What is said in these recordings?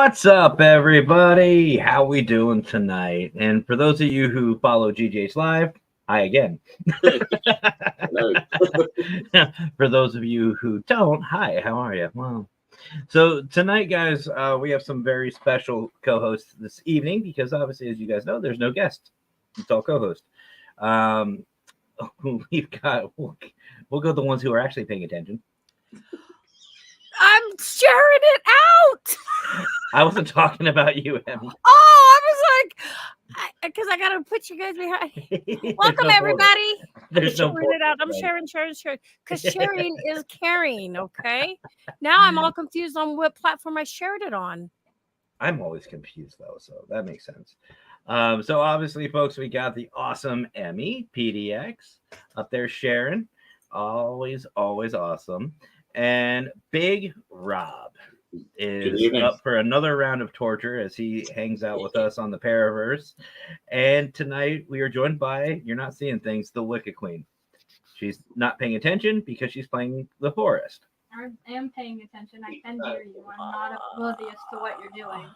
What's up, everybody? How we doing tonight? And for those of you who follow GJ's Live, hi again. For those of you who don't, hi, how are you? Well, so tonight, guys, we have some very special co-hosts this evening because obviously, as you guys know, there's no guest. It's all co-host. We've got, we'll go the ones who are actually paying attention. I'm sharing it out. I wasn't talking about you, Em. Oh, I was like, because I got to put you guys behind. Welcome, everybody. There's no sharing it out. I'm sharing. Because sharing is caring, okay? Now I'm all confused on what platform I shared it on. I'm always confused, though, so that makes sense. So obviously, folks, we got the awesome Emmy, PDX, up there sharing. Always awesome. And Big Rob is up for another round of torture as he hangs out with us on the Paraverse. And tonight we are joined by, you're not seeing things, the Wicked Queen. She's not paying attention because she's playing the forest. I am paying attention. I can hear you. I'm not oblivious to what you're doing.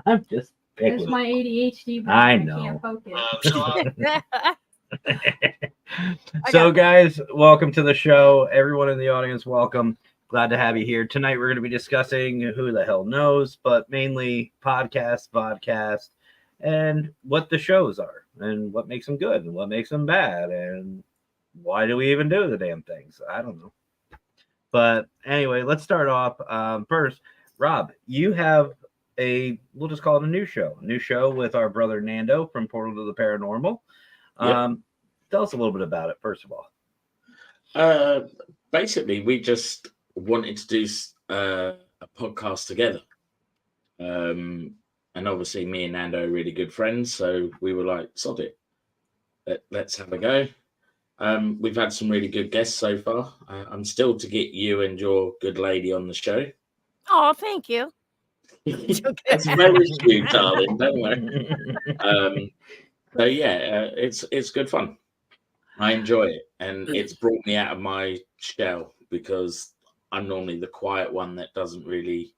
I'm just picking. It's my ADHD, but I I know. can't focus. So, guys, welcome to the show. Everyone in the audience, welcome. Glad to have you here. Tonight, we're going to be discussing who the hell knows, but mainly podcasts, vodcast, and what the shows are, and what makes them good, and what makes them bad, and why do we even do the damn things? I don't know. But anyway, let's start off. First, Rob, you have we'll just call it a new show with our brother Nando from Portal to the Paranormal. Yep. Tell us a little bit about it, first of all. Basically, we just wanted to do a podcast together. And obviously, me and Nando are really good friends, so we were like, sod it. Let's have a go. We've had some really good guests so far. I'm still to get you and your good lady on the show. Oh, thank you. That's very sweet, darling. Don't worry. So yeah, it's good fun. I enjoy it, and it's brought me out of my shell because I'm normally the quiet one that doesn't really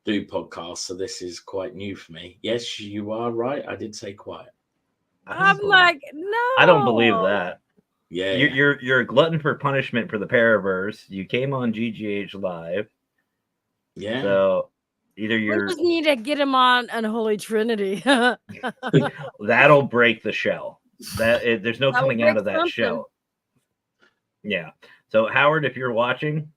do podcasts. So this is quite new for me. Yes, you are right. I did say quiet. I'm like, no. I don't believe that. Yeah, you're a glutton for punishment for the Paraverse. You came on GGH Live. Yeah. So either you're. We just need to get him on Unholy Trinity. That'll break the shell. There's no coming out of that shell. Yeah. So Howard, if you're watching.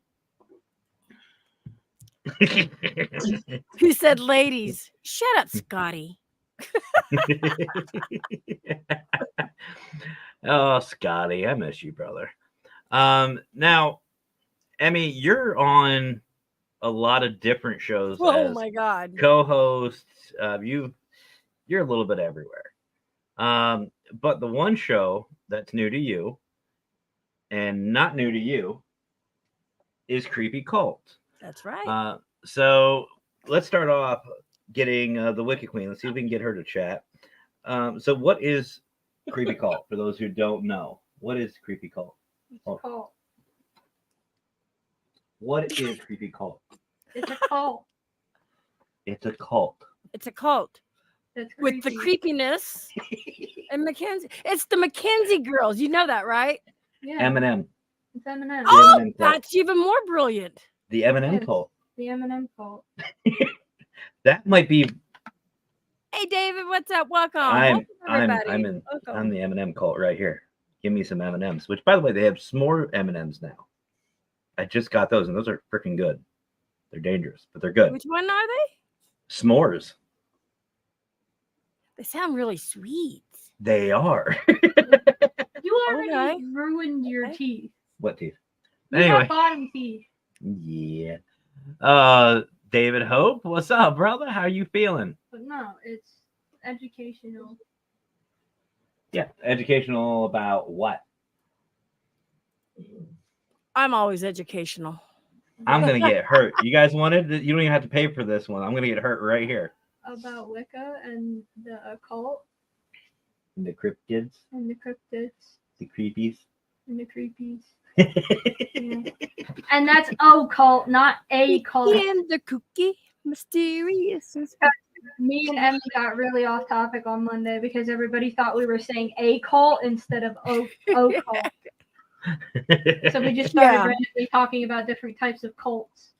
Who said ladies? Shut up, Scotty. Oh, Scotty, I miss you, brother. Now, Emmy, you're on a lot of different shows. Oh my God. Co-hosts. You're a little bit everywhere. But the one show that's new to you and not new to you is Creepy Cult. That's right. So let's start off getting the Wicked Queen. Let's see if we can get her to chat. So what is Creepy Cult? For those who don't know, what is Creepy Cult? It's a cult. What is Creepy Cult? It's a cult. It's a cult. It's a cult. With the creepiness and Mackenzie. It's the Mackenzie girls. You know that, right? Yeah. Eminem. It's Eminem. Oh, Eminem that's even more brilliant. The Eminem cult. The Eminem cult. That might be. Hey, David, what's up? Welcome. I'm Welcome. the Eminem cult right here. Give me some M&Ms. Which, by the way, they have s'more M&Ms now. I just got those, and those are freaking good. They're dangerous, but they're good. Which one are they? S'mores. They sound really sweet. They are. You already ruined your teeth. What teeth? You Anyway. have bottom teeth. Yeah. David Hope, what's up, brother? How you feeling? But no, it's educational. Yeah, educational about what? I'm always educational. I'm gonna get hurt. You guys wanted? You don't even have to pay for this one. I'm gonna get hurt right here. About Wicca and the occult. And the cryptids. And the cryptids. The creepies. And the creepies. Yeah. And that's occult, not a cult. And the cookie. Mysterious. Me and Emily got really off topic on Monday because everybody thought we were saying a cult instead of o cult. So we just started randomly talking about different types of cults.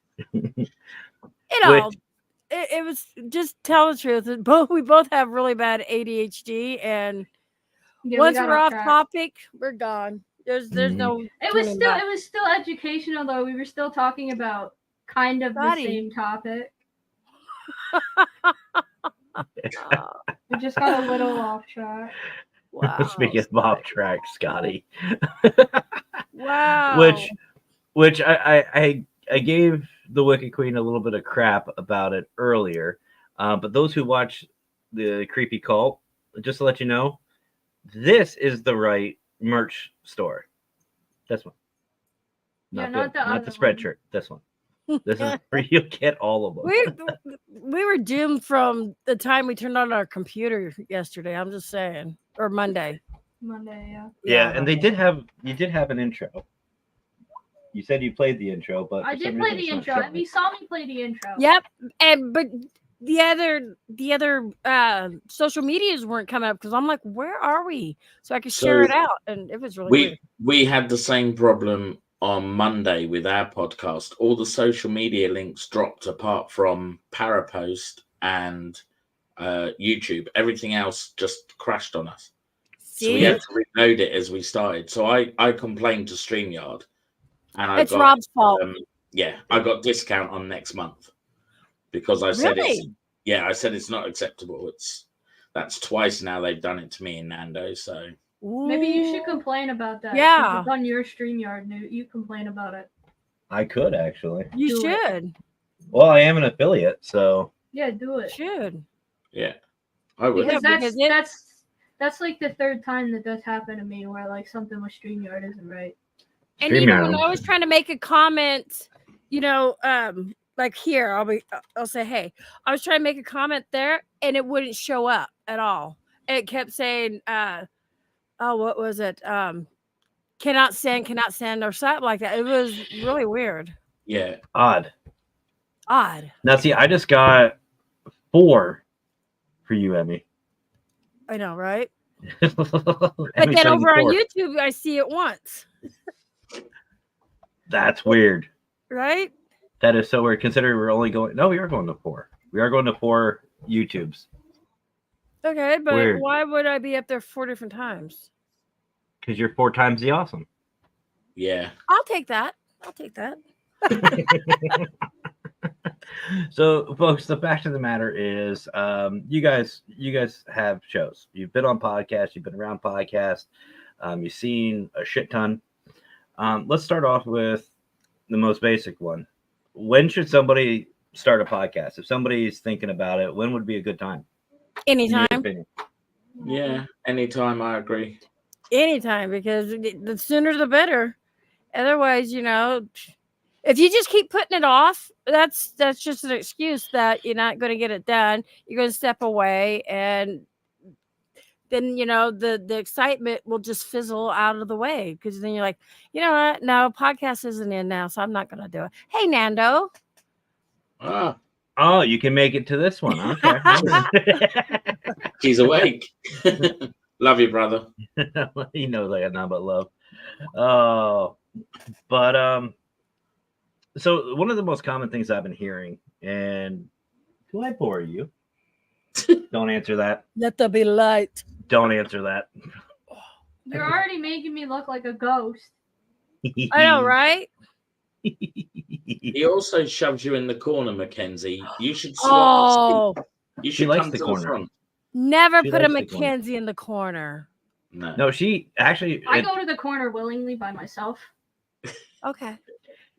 It was just tell the truth. We both have really bad ADHD, and once we're off topic, we're gone. There's no. It was still educational though. We were still talking about kind of the same topic. We just got a little off track. Wow. Speaking of off track, Scotty. Wow. Which I gave the Wicked Queen a little bit of crap about it earlier, but those who watch the Creepy Cult, just to let you know, this is the right merch store. This one. Not the spreadshirt. This one. This is where you get all of them. We were doomed from the time we turned on our computer yesterday. I'm just saying, or Monday. Yeah, and you did have an intro. You said you played the intro, but I did play the intro. And you saw me play the intro. Yep, but the other social medias weren't coming up because I'm like, where are we? So I could share it out, and it was really weird. We had the same problem on Monday with our podcast. All the social media links dropped apart from Parapost and YouTube. Everything else just crashed on us. See? So we had to reload it as we started. So I complained to StreamYard. And it's Rob's fault. I got discount on next month because I said I said it's not acceptable. That's twice now they've done it to me in Nando. So maybe you should complain about that. Yeah, it's on your StreamYard. You complain about it. I could actually. You should. Well, I am an affiliate, so yeah, do it. You should. Yeah, I would. Because that's like the third time that happened to me where like something with StreamYard isn't right. And even when I was trying to make a comment, like here, I'll say, hey, I was trying to make a comment there, and it wouldn't show up at all. It kept saying, what was it? Cannot send, or something like that. It was really weird. Yeah, odd. Now, see, I just got 4 for you, Emmy. I know, right? But then over on YouTube, I see it once. That's weird. Right? That is so weird, considering we are going to 4. We are going to 4 YouTubes. Okay, but weird. Why would I be up there 4 different times? Because you're 4 times the awesome. Yeah. I'll take that. So, folks, the fact of the matter is, you guys have shows. You've been on podcasts. You've been around podcasts. You've seen a shit ton. Let's start off with the most basic one. When should somebody start a podcast? If somebody's thinking about it, when would be a good time? Anytime. Yeah, anytime. I agree. Anytime, because the sooner the better. Otherwise, if you just keep putting it off, that's just an excuse that you're not going to get it done. You're going to step away, and then the excitement will just fizzle out of the way, because then you're like, you know what? No, podcast isn't in now, so I'm not going to do it. Hey, Nando. Oh, you can make it to this one. Okay. He's awake. Love you, brother. He knows I got nothing but love. Oh, but so one of the most common things I've been hearing, and do I bore you? Don't answer that. Let there be light. Don't answer that. You're already making me look like a ghost. I know, right? He also shoves you in the corner, Mackenzie. You should swap. You should come to the front. Never put a Mackenzie in the corner. No, she actually. I go to the corner willingly by myself. Okay.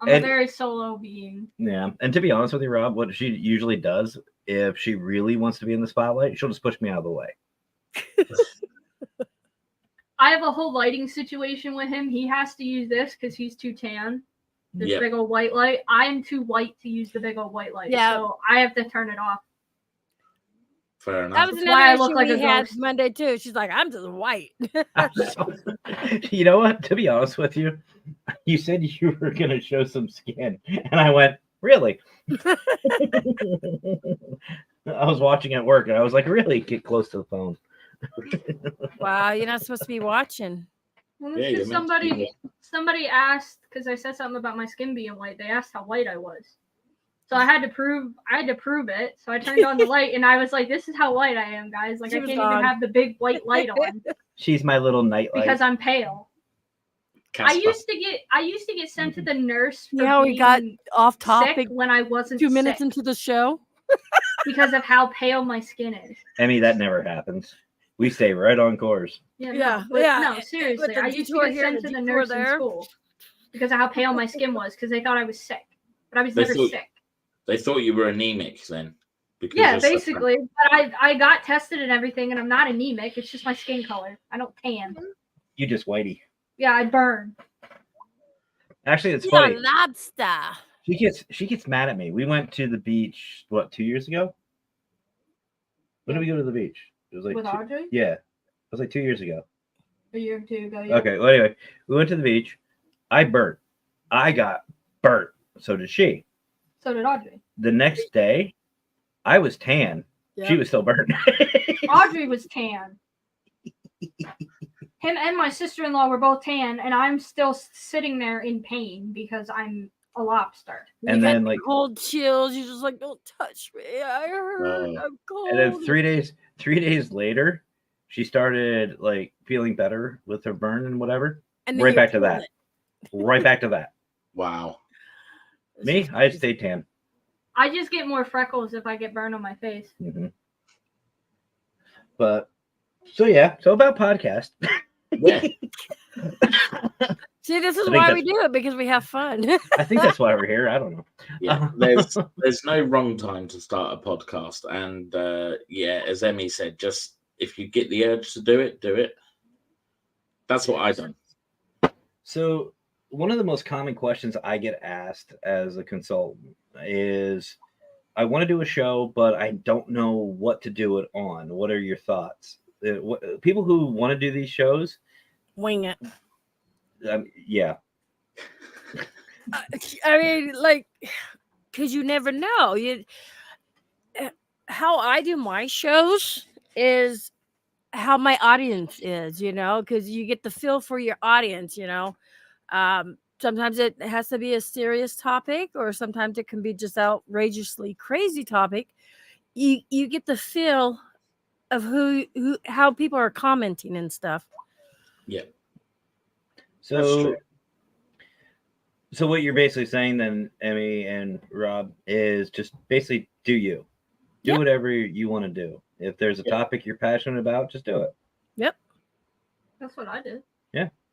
I'm a very solo being. Yeah, and to be honest with you, Rob, what she usually does, if she really wants to be in the spotlight, she'll just push me out of the way. I have a whole lighting situation with him. He has to use this because he's too tan. This big old white light. I am too white to use the big old white light. Yeah. So I have to turn it off. Fair enough. That was another issue we had Monday too. She's like, I'm just white. You know what? To be honest with you, you said you were going to show some skin. And I went, Really? I was watching at work and I was like, really? Get close to the phone. Wow, you're not supposed to be watching. Well, Yeah, it's you're just meant to be somebody asked, because I said something about my skin being white. They asked how white I was, so I had to prove it. So I turned on the light and I was like, "This is how white I am, guys. Like She I was can't gone. even have the big white light on She's my little nightlight. because I'm pale." Casper. I used to get sent to the nurse for Yeah, we got being off sick topic when I wasn't 2 minutes sick into the show. because of how pale my skin is. Emmy, that never happens. We stay right on course. Yeah, Yeah, no, but yeah, no, with seriously. the I used to detour get here and sent to the the detour nurse in there. school because of how pale my skin was, because they thought I was sick, but I was They never thought- sick. They thought you were anemic then. Because Yeah, you're so- basically. But I got tested and everything, and I'm not anemic. It's just my skin color. I don't tan. You just whitey. Yeah, I burn. Actually, it's Yeah, funny. lobster. She gets mad at me. We went to the beach, what, 2 years ago? When did we go to the beach? It was like With two- Audrey? yeah. It was like 2 years ago. A year or two ago. Yeah. Okay, well anyway, we went to the beach. I burnt. I got burnt. So did she. So did Audrey. The next day, I was tan. Yep. She was still burnt. Audrey was tan. Him and my sister-in-law were both tan, and I'm still sitting there in pain because I'm a lobster. And You got then, like- cold chills. You're just like, don't touch me. I hurt. I'm cold. And then 3 days later, she started like feeling better with her burn and whatever. And then Right you back to feel that. it. Right back to that. Wow. It's Me, just I crazy. stayed tan. I just get more freckles if I get burned on my face. hmm But so yeah, so about podcast. Yeah. See, this is I think why we that's- do it, because we have fun. I think that's why we're here. I don't know. Yeah. There's no wrong time to start a podcast. And yeah, as Emmy said, just if you get the urge to do it, do it. That's what I done. So one of the most common questions I get asked as a consultant is, I want to do a show, but I don't know what to do it on. What are your thoughts? People who want to do these shows, Wing it. yeah, I mean, like, because you never know. How I do my shows is how my audience is, because you get the feel for your audience, Sometimes it has to be a serious topic, or sometimes it can be just outrageously crazy topic. You get the feel of how people are commenting and stuff. Yeah. So true. So what you're basically saying then, Emmy and Rob, is just basically do you. Do Yep. whatever you want to do. If there's a topic you're passionate about, just do it. Yep. That's what I did.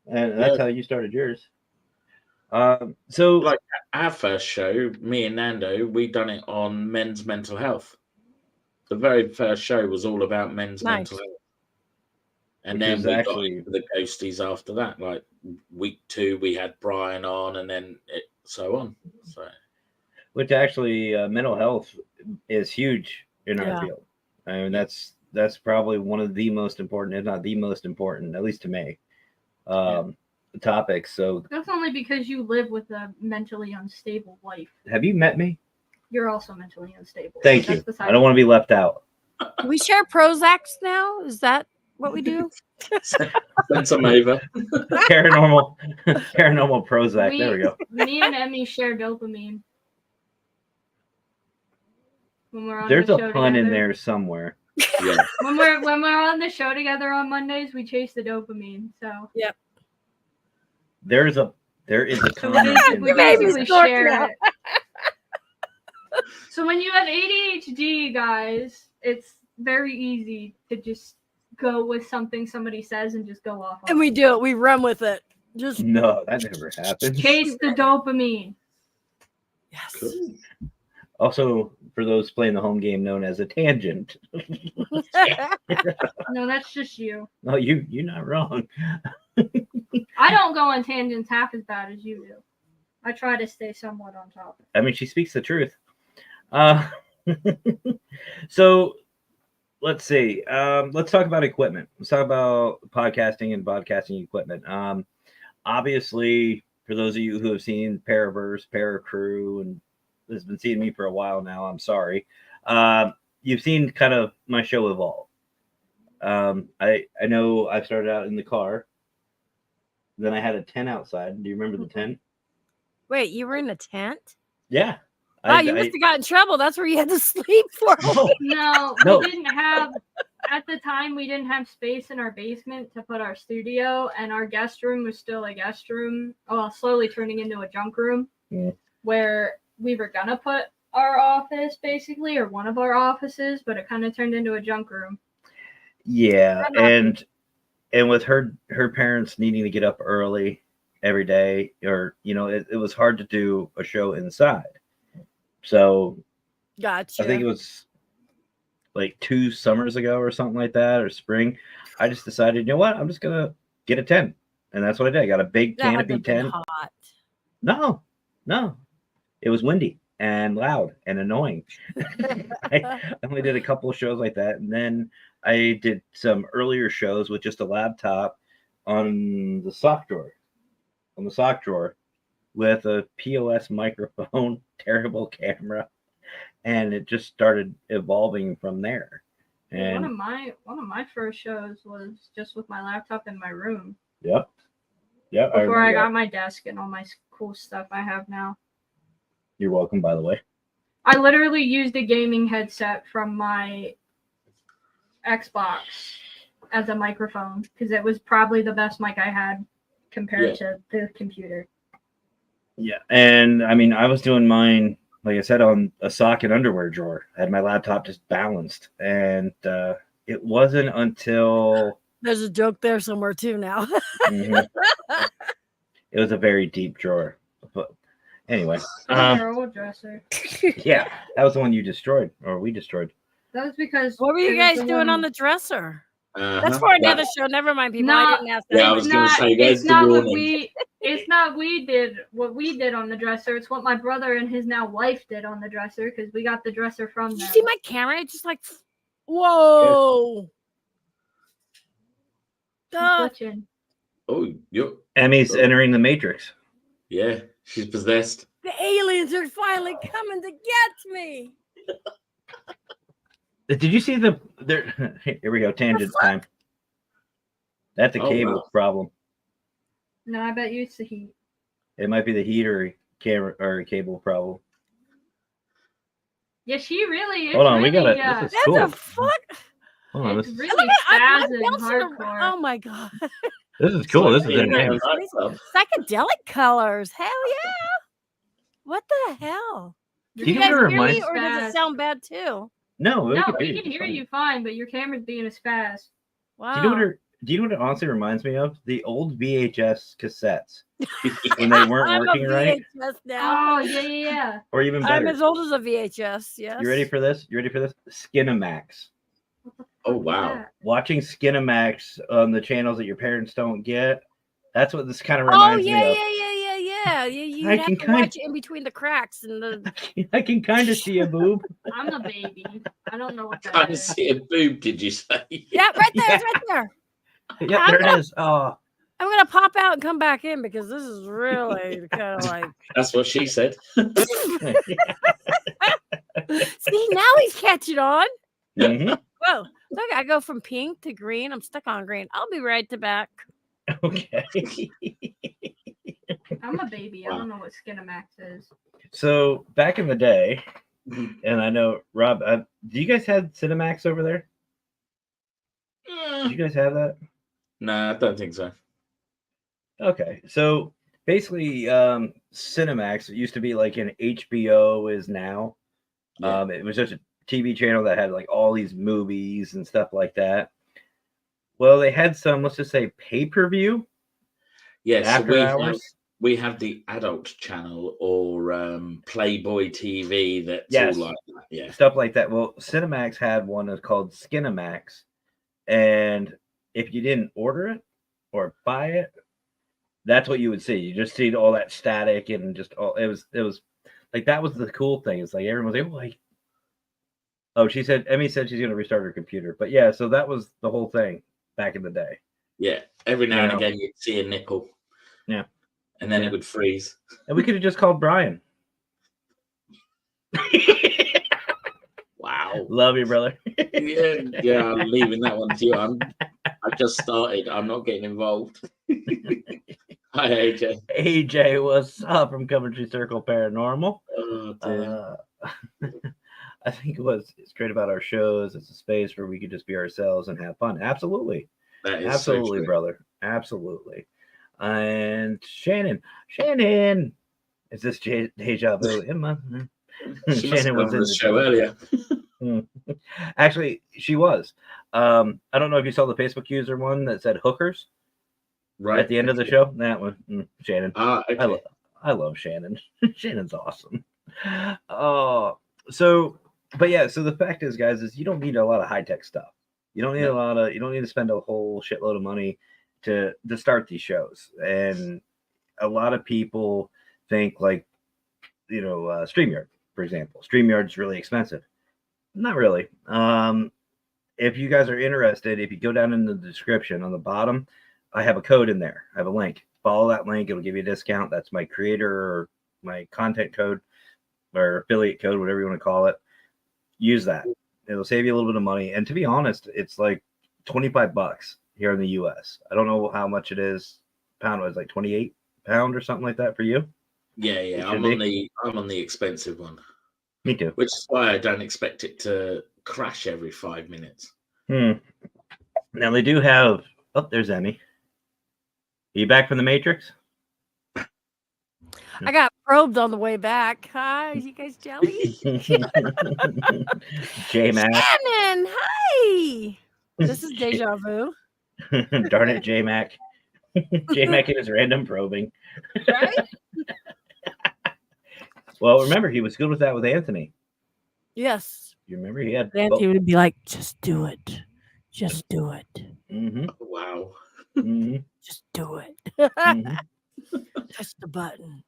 And that's how you started yours. So Like our first show, me and Nando, we done it on men's mental health. The very first show was all about men's Nice. mental health. And Which then is we actually- got into the ghosties after that. Like week 2, we had Brian on, and then so on. So which actually mental health is huge in our Yeah. field. I mean, that's probably one of the most important, if not the most important, at least to me, topics. So That's only because you live with a mentally unstable wife. have you met me? You're also mentally unstable. Thank That's you. besides I don't want to be left out. Do we share Prozacs now? Is that what we do? send some over. Paranormal Prozac. There we go. Me and Emmy share dopamine. When we're on There's the a show pun in together. there somewhere. Yeah. When we're on the show together on Mondays, we chase the dopamine. So There is a we comment in You made me there. basically snort share now. it. So when you have ADHD, guys, it's very easy to just go with something somebody says and just go off on And we do it. We run with it. Just No, that never happened. chase the dopamine. yes. Cool. Also, for those playing the home game, known as a tangent. No, that's just you. No, you're not wrong. I don't go on tangents half as bad as you do. I try to stay somewhat on topic. I mean, she speaks the truth. So let's see. Let's talk about equipment. Let's talk about podcasting and podcasting equipment. Obviously, for those of you who have seen Paraverse, Paracrew, and has been seeing me for a while now, I'm sorry. You've seen kind of my show evolve. I know I started out in the car. Then I had a tent outside. Do you remember the tent? Wait, you were in a tent? Yeah. Wow, you must have got in trouble. That's where you had to sleep for a week. No, No. we didn't have, at the time, we didn't have space in our basement to put our studio, and our guest room was still a guest room, well, slowly turning into a junk room, where we were going to put our office, basically, or one of our offices, but it kind of turned into a junk room. Yeah, and with her parents needing to get up early every day, or it was hard to do a show inside. So Gotcha. I think it was like 2 summers ago or something like that, or spring. I just decided, you know what? I'm just gonna get a tent, and that's what I did. I got a big canopy tent. Hot. No, it was windy and loud and annoying. I only did a couple of shows like that, and then I did some earlier shows with just a laptop on the sock drawer, with a POS microphone, terrible camera, and it just started evolving from there. And one of my first shows was just with my laptop in my room. Yep. Before I got my desk and all my cool stuff I have now. You're welcome, by the way. I literally used a gaming headset from my Xbox as a microphone because it was probably the best mic I had compared to the computer. Yeah, and I mean, I was doing mine, like I said, on a sock and underwear drawer. I had my laptop just balanced, and it wasn't until there's a joke there somewhere too now. It was a very deep drawer, but anyway, your old dresser. Yeah, that was the one you destroyed, or we destroyed. That was because what were you guys doing on the dresser? That's for another show. Never mind, people. I didn't ask that. Yeah, I was going to say, there's the warning. It's not what we did on the dresser. It's what my brother and his now wife did on the dresser because we got the dresser from them. Did you see my camera? It's just like, whoa. Oh, Emmy's entering the Matrix. Yeah, she's possessed. The aliens are finally coming to get me. Did you see here we go, tangent time. That's a cable problem. No, I bet you it's the heat. It might be the heat or camera or cable problem. Yeah, she really is. Hold on, really, we got it. This is cool. What the fuck? Hold on, it's really fast and hardcore. Oh my god. This is cool. This is entertaining. Psychedelic colors. Hell yeah. What the hell? Do you guys hear me, or does it sound bad too? No, we can hear you fine, but your camera's being a spaz. Wow. Do you know what it honestly reminds me of? The old VHS cassettes when they weren't working right. Now. Oh yeah. Or even better. I'm as old as a VHS. Yes. You ready for this? Skinamax. Oh wow! Watching Skinamax on the channels that your parents don't get. That's what this kind of reminds me of. Yeah. You have to watch it in between the cracks and the. I can kind of see a boob. I'm a baby. I don't know what that kind of see a boob. Did you say? Yeah, right there. It's right there. Yeah, there it is. Oh. I'm gonna pop out and come back in because this is really kind of like. That's what she said. See, now he's catching on. Mm-hmm. Whoa! Look, I go from pink to green. I'm stuck on green. I'll be right back. Okay. I'm a baby. I don't know what Skinamax is. So back in the day, and I know Rob, do you guys have Cinemax over there? Do you guys have that? No, I don't think so. Okay, so basically, Cinemax, it used to be like an HBO is now. Yeah. It was just a TV channel that had like all these movies and stuff like that. Well, they had some, let's just say, pay-per-view. Yes, after hours. We have the adult channel or Playboy TV. That's all like that. Yeah, stuff like that. Well, Cinemax had one that's called Skinamax, and if you didn't order it or buy it, that's what you would see. You just see all that static and just all. It was like that was the cool thing. It's like everyone was like, oh, Emmy said she's going to restart her computer. But yeah, so that was the whole thing back in the day. Yeah, every now and again you'd see a nipple. Yeah. And then it would freeze. And we could have just called Brian. Wow. Love you, brother. Yeah, I'm leaving that one to you. I just started. I'm not getting involved. Hi, AJ. AJ, what's up from Coventry Circle Paranormal? Oh, dear. I think what's great about our shows, it's a space where we could just be ourselves and have fun. Absolutely. That is Absolutely, so true. brother. Absolutely. And Shannon, is this deja vu? She must have Shannon been was on in the the show earlier. Actually, she was. I don't know if you saw the Facebook user one that said hookers Right. at the end of the show. That one, Shannon. Okay. I love Shannon. Shannon's awesome. So the fact is, guys, is you don't need a lot of high tech stuff. You don't need you don't need to spend a whole shitload of money to start these shows. And a lot of people think like, StreamYard, for example. StreamYard's really expensive. Not really. If you guys are interested, if you go down in the description on the bottom, I have a code in there. I have a link. Follow that link. It'll give you a discount. That's my creator or my content code or affiliate code, whatever you want to call it. Use that. It'll save you a little bit of money. And to be honest, it's like $25 here in the US. I don't know how much it is. Pound was like 28 pound or something like that for you. Yeah. I'm on the expensive one. Me too. Which is why I don't expect it to crash every 5 minutes. Now they do have. Oh, there's Emmy. Are you back from the Matrix? I got probed on the way back. Hi, you guys jelly? J-Mac. Shannon, hi. This is deja vu. Darn it, J-Mac. J-Mac and his random probing. Right? Well, remember, he was good with that with Anthony. Yes. You remember he had. Anthony would be like, just do it. Just do it. Mm-hmm. Wow. Mm-hmm. Just do it. Touch the button.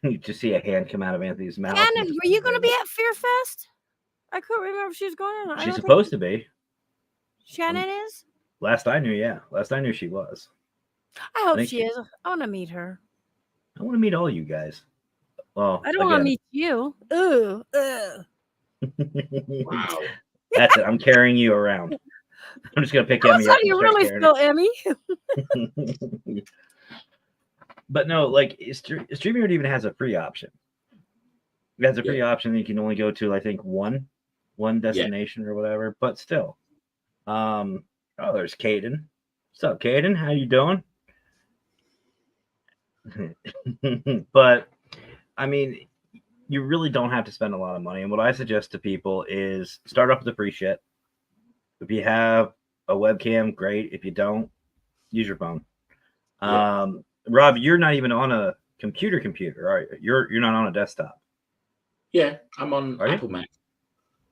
You just see a hand come out of Anthony's mouth. Shannon, were you going to be at Fear Fest? I couldn't remember if she was going on. She's supposed to be. Shannon is? Last I knew, yeah. Last I knew she was. I hope she is. I want to meet her. I want to meet all you guys. Well, I don't want to meet you. Ooh. Wow. That's it. I'm carrying you around. I'm just gonna pick Emmy That's up. how you really feel, Emmy. But no, like StreamYard even has a free option. It has a free option that you can only go to, I think, one destination or whatever. But still, there's Caden. What's up, Caden? How you doing? But I mean, you really don't have to spend a lot of money. And what I suggest to people is start off with the free shit. If you have a webcam, great. If you don't, use your phone. Rob, you're not even on a computer, right? You're not on a desktop. Yeah, I'm on Apple Mac.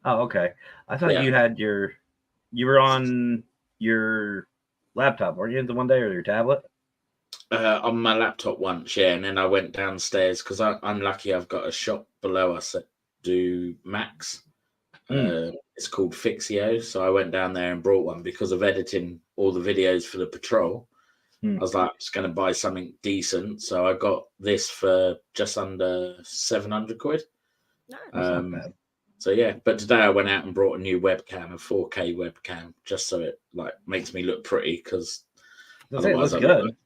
Oh, okay. I thought you were on your laptop, weren't you, the one day, or your tablet? On my laptop once, yeah, and then I went downstairs because I'm lucky. I've got a shop below us that do Macs. It's called Fixio, so I went down there and brought one because of editing all the videos for the patrol. I was like, I'm just going to buy something decent, so I got this for just under 700 quid. Not bad. So yeah, but today I went out and brought a new webcam, a 4K webcam, just so it like makes me look pretty because otherwise it looks good.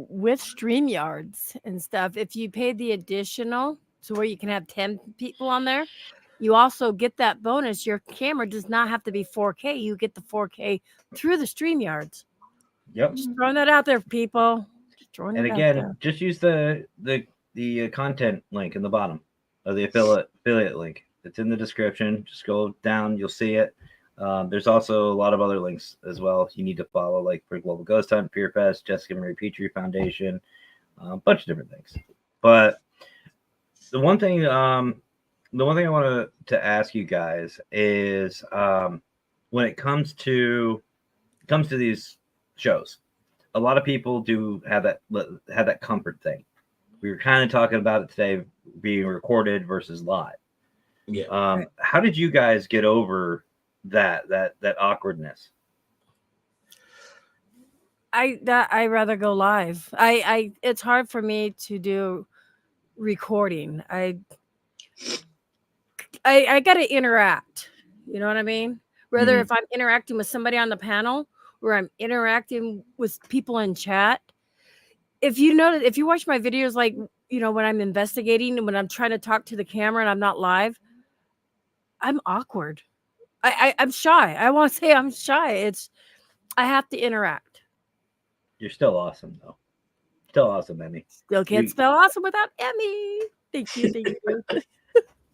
With StreamYards and stuff, if you pay the additional to where you can have 10 people on there, you also get that bonus. Your camera does not have to be 4K. You get the 4K through the StreamYards. Yep. Just throwing that out there, people. And again, just use the content link in the bottom of the affiliate link. It's in the description. Just go down, you'll see it. There's also a lot of other links as well you need to follow, like for Global Ghost Hunt, Fear Fest, Jessica Marie Petrie Foundation, a bunch of different things. But the one thing I wanted to ask you guys is when it comes to these shows, a lot of people do have that comfort thing. We were kind of talking about it today, being recorded versus live. Yeah. How did you guys get over that awkwardness? I rather go live. It's hard for me to do recording. I got to interact. You know what I mean? Whether if I'm interacting with somebody on the panel or I'm interacting with people in chat. If you notice, if you watch my videos, like, you know, when I'm investigating and when I'm trying to talk to the camera and I'm not live, I'm awkward. I'm shy. I want to say I'm shy. I have to interact. You're still awesome, though. Still awesome, Emmy. Still can't spell awesome without Emmy. Thank you. Thank you.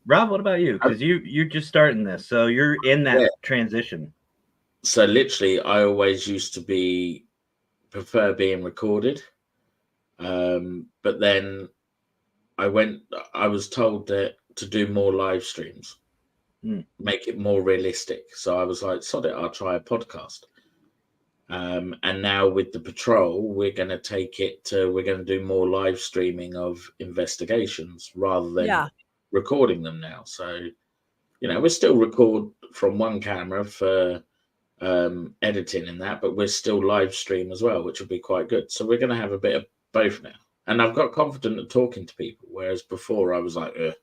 Rob, what about you? Because you're just starting this, so you're in that transition. So literally, I always used to prefer being recorded. But then I was told that to do more live streams, make it more realistic. So I was like, sod it, I'll try a podcast. And now with the patrol, we're going to do more live streaming of investigations rather than recording them now. So, you know, we still record from one camera for editing and that, but we're still live stream as well, which will be quite good. So we're going to have a bit of both now. And I've got confident at talking to people, whereas before I was like, ugh.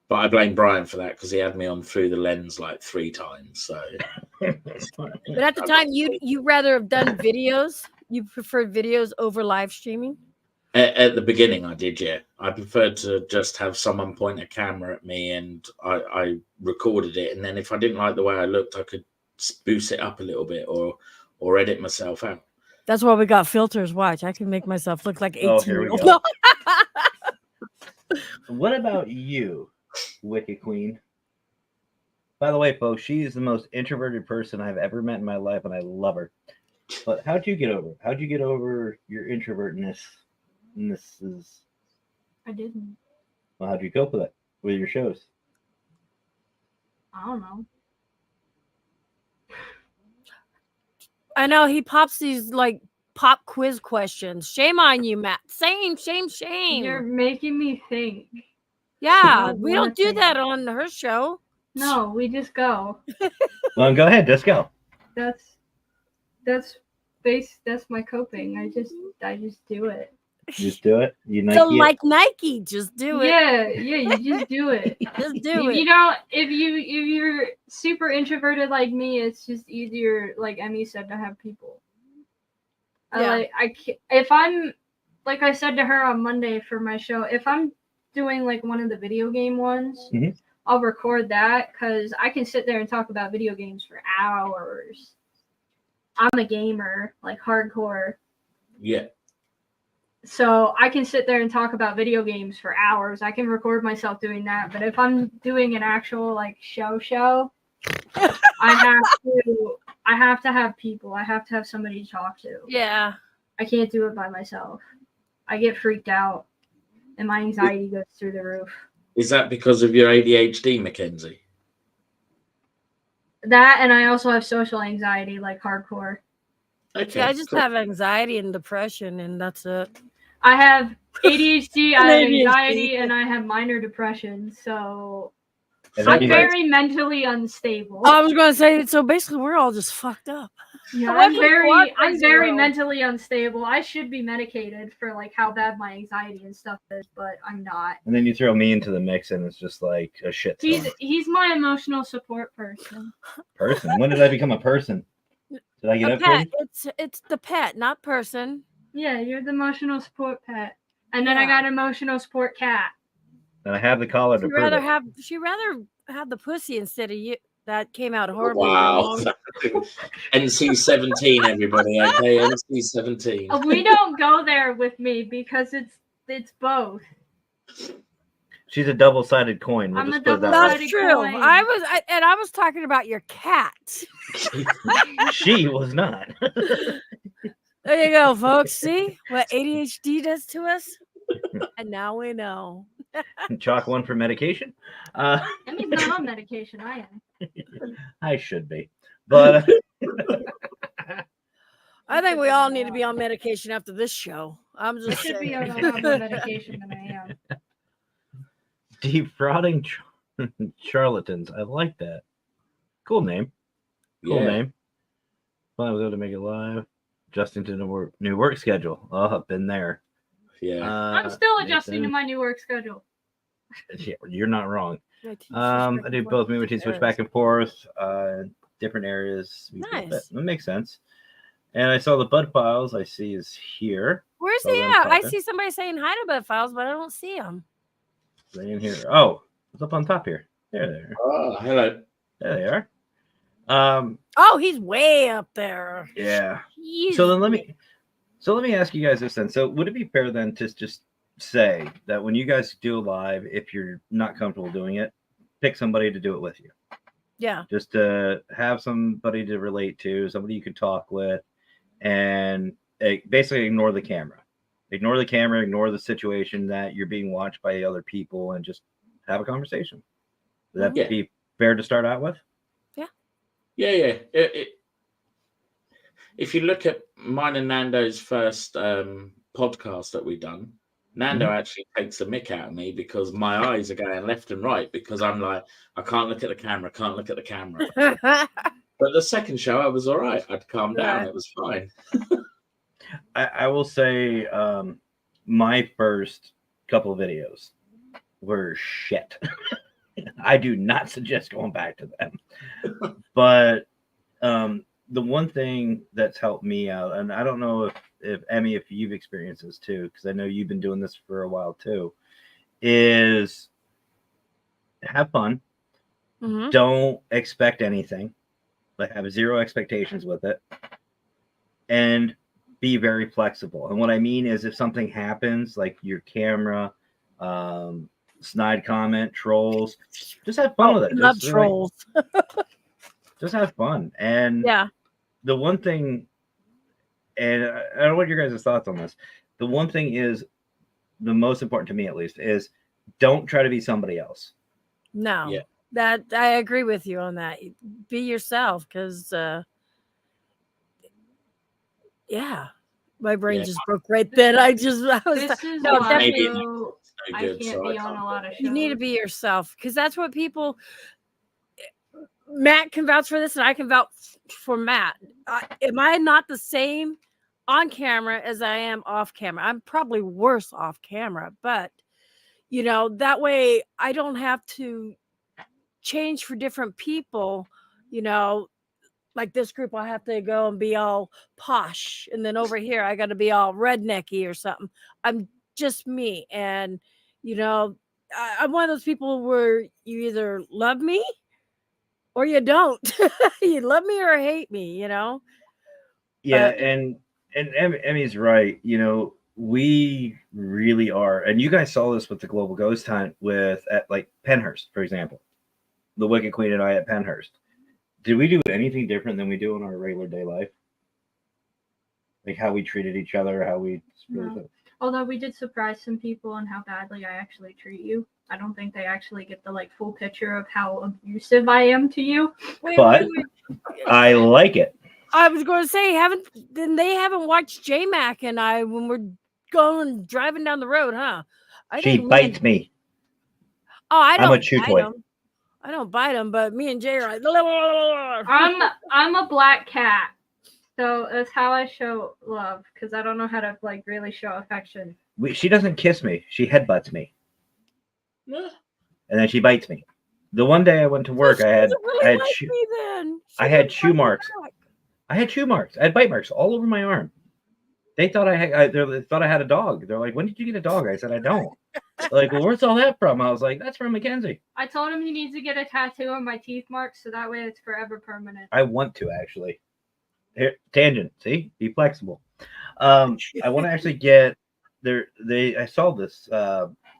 But I blame Brian for that because he had me on Through the Lens like 3 times. So, but at the time, you rather have done videos. You preferred videos over live streaming. At the beginning, I did. Yeah, I preferred to just have someone point a camera at me, and I recorded it. And then if I didn't like the way I looked, I could boost it up a little bit or edit myself out. That's why we got filters. Watch, I can make myself look like 18. Oh, here we go. What about you, Wicked Queen? By the way, folks, she is the most introverted person I've ever met in my life, and I love her. But how'd you get over your introvertness? I didn't. Well, how'd you cope with it with your shows? I don't know. I know he pops these like pop quiz questions. Shame on you, Matt. Shame. You're making me think. Yeah, we don't do that on her show. No, we just go. Well, go ahead, just go. That's my coping. I just do it. Just do it. You Nike so like Nike, just do it. Yeah, you just do it. Just do it. You know, if you're super introverted like me, it's just easier, like Emmy said, to have people. If I'm, like I said to her on Monday for my show, if I'm doing like one of the video game ones, I'll record that because I can sit there and talk about video games for hours. I'm a gamer, like hardcore. Yeah. So I can sit there and talk about video games for hours. I can record myself doing that. But if I'm doing an actual like show, I have to have people. I have to have somebody to talk to. Yeah. I can't do it by myself. I get freaked out and my anxiety goes through the roof. Is that because of your ADHD, Mackenzie? That, and I also have social anxiety, like hardcore. Okay, I just have anxiety and depression, and that's it. I have ADHD, I have anxiety, and I have minor depression. So I'm very mentally unstable. I was going to say, so basically, we're all just fucked up. Yeah, I'm very mentally unstable. I should be medicated for like how bad my anxiety and stuff is, but I'm not. And then you throw me into the mix, and it's just like a shit. He's my emotional support person. When did I become a person? Did I get a pet? It's the pet, not person. Yeah, you're the emotional support pet, and then I got emotional support cat. And I have the collar to prove it. She'd rather have the pussy instead of you. That came out horribly. Wow. NC-17, everybody. Okay, NC-17. We don't go there with me because it's both. She's a double-sided coin. I'm a double-sided That's true. coin. I was talking about your cat. She was not. There you go, folks. See what ADHD does to us? And now we know. Chalk one for medication. I mean, not on medication. I am. I should be, but I think we all need to be on medication after this show. I'm just should be on more medication than I am. Defrauding charlatans. I like that. Cool name. Cool name. Well, I was able to make it live. Adjusting to the new work schedule. Oh, I've been there. Yeah. I'm still makes adjusting to sense. my new work schedule. Yeah, you're not wrong. My teeth I switch do back both. and Me and my team switch forth. back and forth. Different areas. We do a bit. Nice. That makes sense. And I saw the Bud Files. I see is here. Where's Saw he them at? I talking. see somebody saying hi to Bud Files, but I don't see him. They in here. Oh, it's up on top here. There they are. Oh, hello. There they are. Oh, he's way up there. Yeah. He's So then let me ask you guys this then. So would it be fair then to just say that when you guys do a live, if you're not comfortable doing it, pick somebody to do it with you. yeah. Just to have somebody to relate to, somebody you can talk with, and basically ignore the camera. Ignore the camera, ignore the situation that you're being watched by other people, and just have a conversation. Would that Yeah. be fair to start out with? Yeah. If you look at mine and Nando's first podcast that we done, Nando actually takes the mick out of me because my eyes are going left and right because I'm like, I can't look at the camera, can't look at the camera. But the second show, I was all right. I'd calm down. Right. It was fine. I will say my first couple of videos were shit. I do not suggest going back to them. But the one thing that's helped me out, and I don't know if Emmy, if you've experienced this too, because I know you've been doing this for a while too, is have fun. Mhm. Don't expect anything. Like have zero expectations with it. And be very flexible. And what I mean is if something happens, like your camera, snide comment, trolls, just have fun with it. Love Just, trolls. just have fun. And Yeah. the one thing, and I don't know what your guys' thoughts on this. The one thing is the most important to me, at least, is don't try to be somebody else. No. Yeah. That I agree with you on that. Be yourself, because yeah. My brain Yeah. just broke right then. I was This is no, why definitely. Maybe so no I good, can't so be I on can't a lot of shows. You need to be yourself, because that's what people. Matt can vouch for this, and I can vouch for Matt. Am I not the same on camera as I am off camera? I'm probably worse off camera, but that way I don't have to change for different people. Like this group, I'll have to go and be all posh, and then over here I got to be all rednecky or something. I'm just me, and I'm one of those people where you either love me or you don't. You love me or hate me, Yeah, But and Emmy's right. We really are, and you guys saw this with the Global Ghost Hunt at like Penhurst, for example, the Wicked Queen and I at Penhurst. Did we do anything different than we do in our regular day life? Like how we treated each other, how we. No. Although we did surprise some people on how badly I actually treat you. I don't think they actually get the full picture of how abusive I am to you. But I like it. I was going to say, they haven't watched J-Mac and I when we're driving down the road, huh? She bites me. Oh, I don't. I'm a chew bite toy. them. I don't bite them, but me and Jay are like. I'm a black cat, so that's how I show love, because I don't know how to really show affection. She doesn't kiss me. She headbutts me, Yeah. and then she bites me. The one day I went to work, I had chew marks. I had chew marks. I had bite marks all over my arm. They thought they thought I had a dog. They're like, "When did you get a dog?" I said, "I don't." They're like, "Well, where's all that from?" I was like, "That's from Mackenzie." I told him he needs to get a tattoo on my teeth marks, so that way it's forever permanent. I want to actually. Here, tangent. See, be flexible. I want to actually get there. I saw this.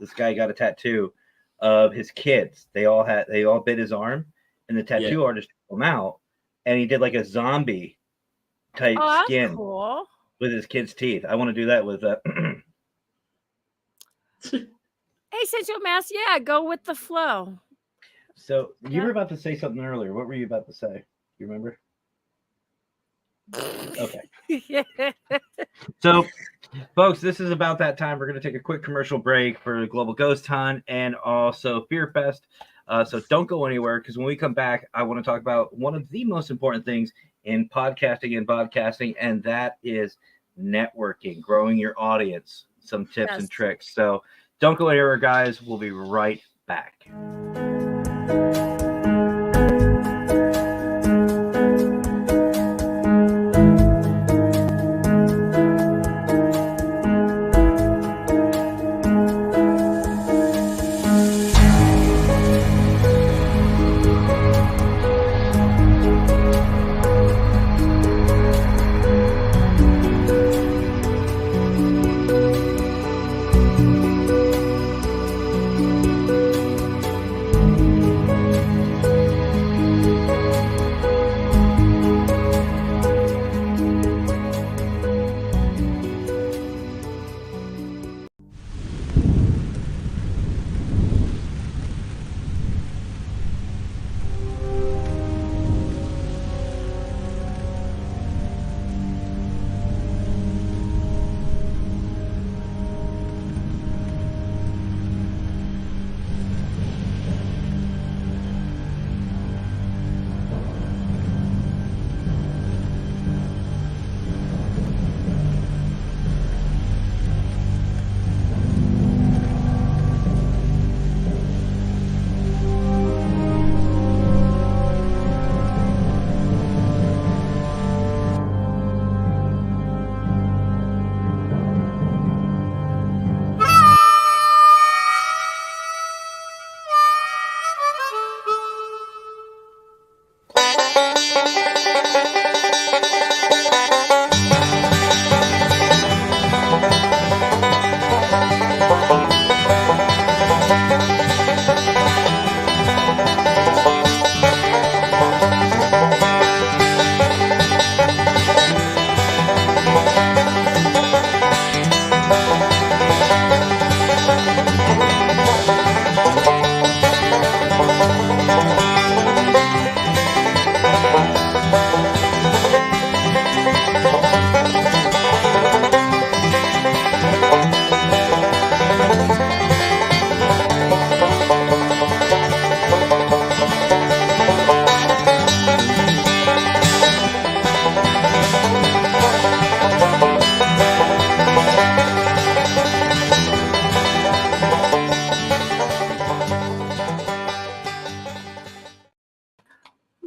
This guy got a tattoo of his kids. They all bit his arm, and the tattoo artist took him out, and he did like a zombie type skin cool. with his kids' teeth. I want to do that with. Hey, Central Mass, go with the flow. So you were about to say something earlier. What were you about to say? You remember? Okay. So, folks, this is about that time. We're going to take a quick commercial break for Global Ghost Hunt and also Fear Fest. So don't go anywhere, because when we come back, I want to talk about one of the most important things in podcasting and vodcasting, and that is networking, growing your audience. some tips Yes. and tricks. So don't go anywhere, guys. We'll be right back.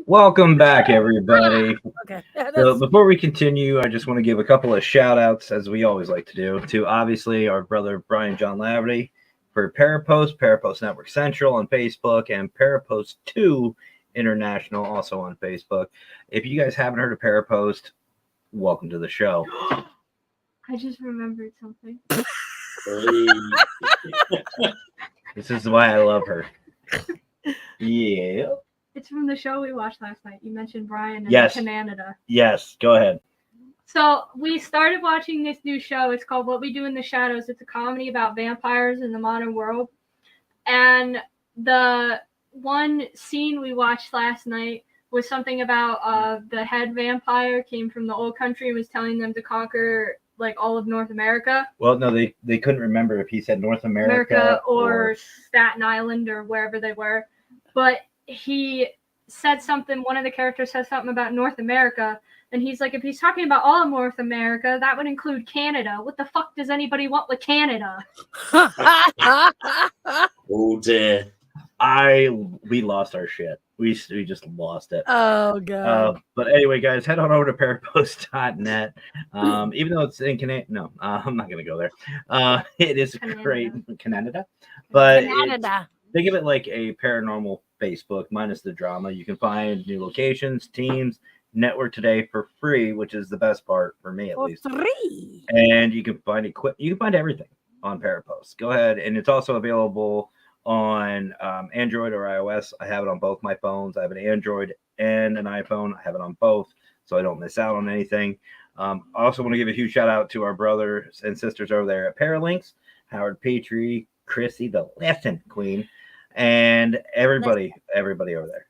Welcome back, everybody. Okay. So before we continue, I just want to give a couple of shout outs, as we always like to do, to obviously our brother Brian John Laverty for Parapost Network Central on Facebook, and Parapost 2 International also on Facebook. If you guys haven't heard of Parapost, welcome to the show. I just remembered something. This is why I love her. Yeah. It's from the show we watched last night. You mentioned Brian and Yes. Canada. Yes, go ahead. So we started watching this new show. It's called What We Do in the Shadows. It's a comedy about vampires in the modern world. And the one scene we watched last night was something about the head vampire came from the old country and was telling them to conquer like all of North America. Well, no, they couldn't remember if he said North America or Staten Island or wherever they were. But he said something, one of the characters said something about North America, and he's like, if he's talking about all of North America, that would include Canada. What the fuck does anybody want with Canada? Oh dear. We lost our shit. We just lost it. Oh god. But anyway, guys, head on over to parapost.net. Even though it's in Canada, no, I'm not gonna go there. It is great, Canada, but Canada. Think of it like a paranormal Facebook minus the drama. You can find new locations, teams, network today for free, which is the best part for me at least. Free. And you can find you can find everything on Parapost. Go ahead, and it's also available on Android or iOS. I have it on both my phones. I have an Android and an iPhone. I have it on both, so I don't miss out on anything. I also want to give a huge shout out to our brothers and sisters over there at Paralinks, Howard Petrie, Chrissy, the lesson queen, and everybody over there.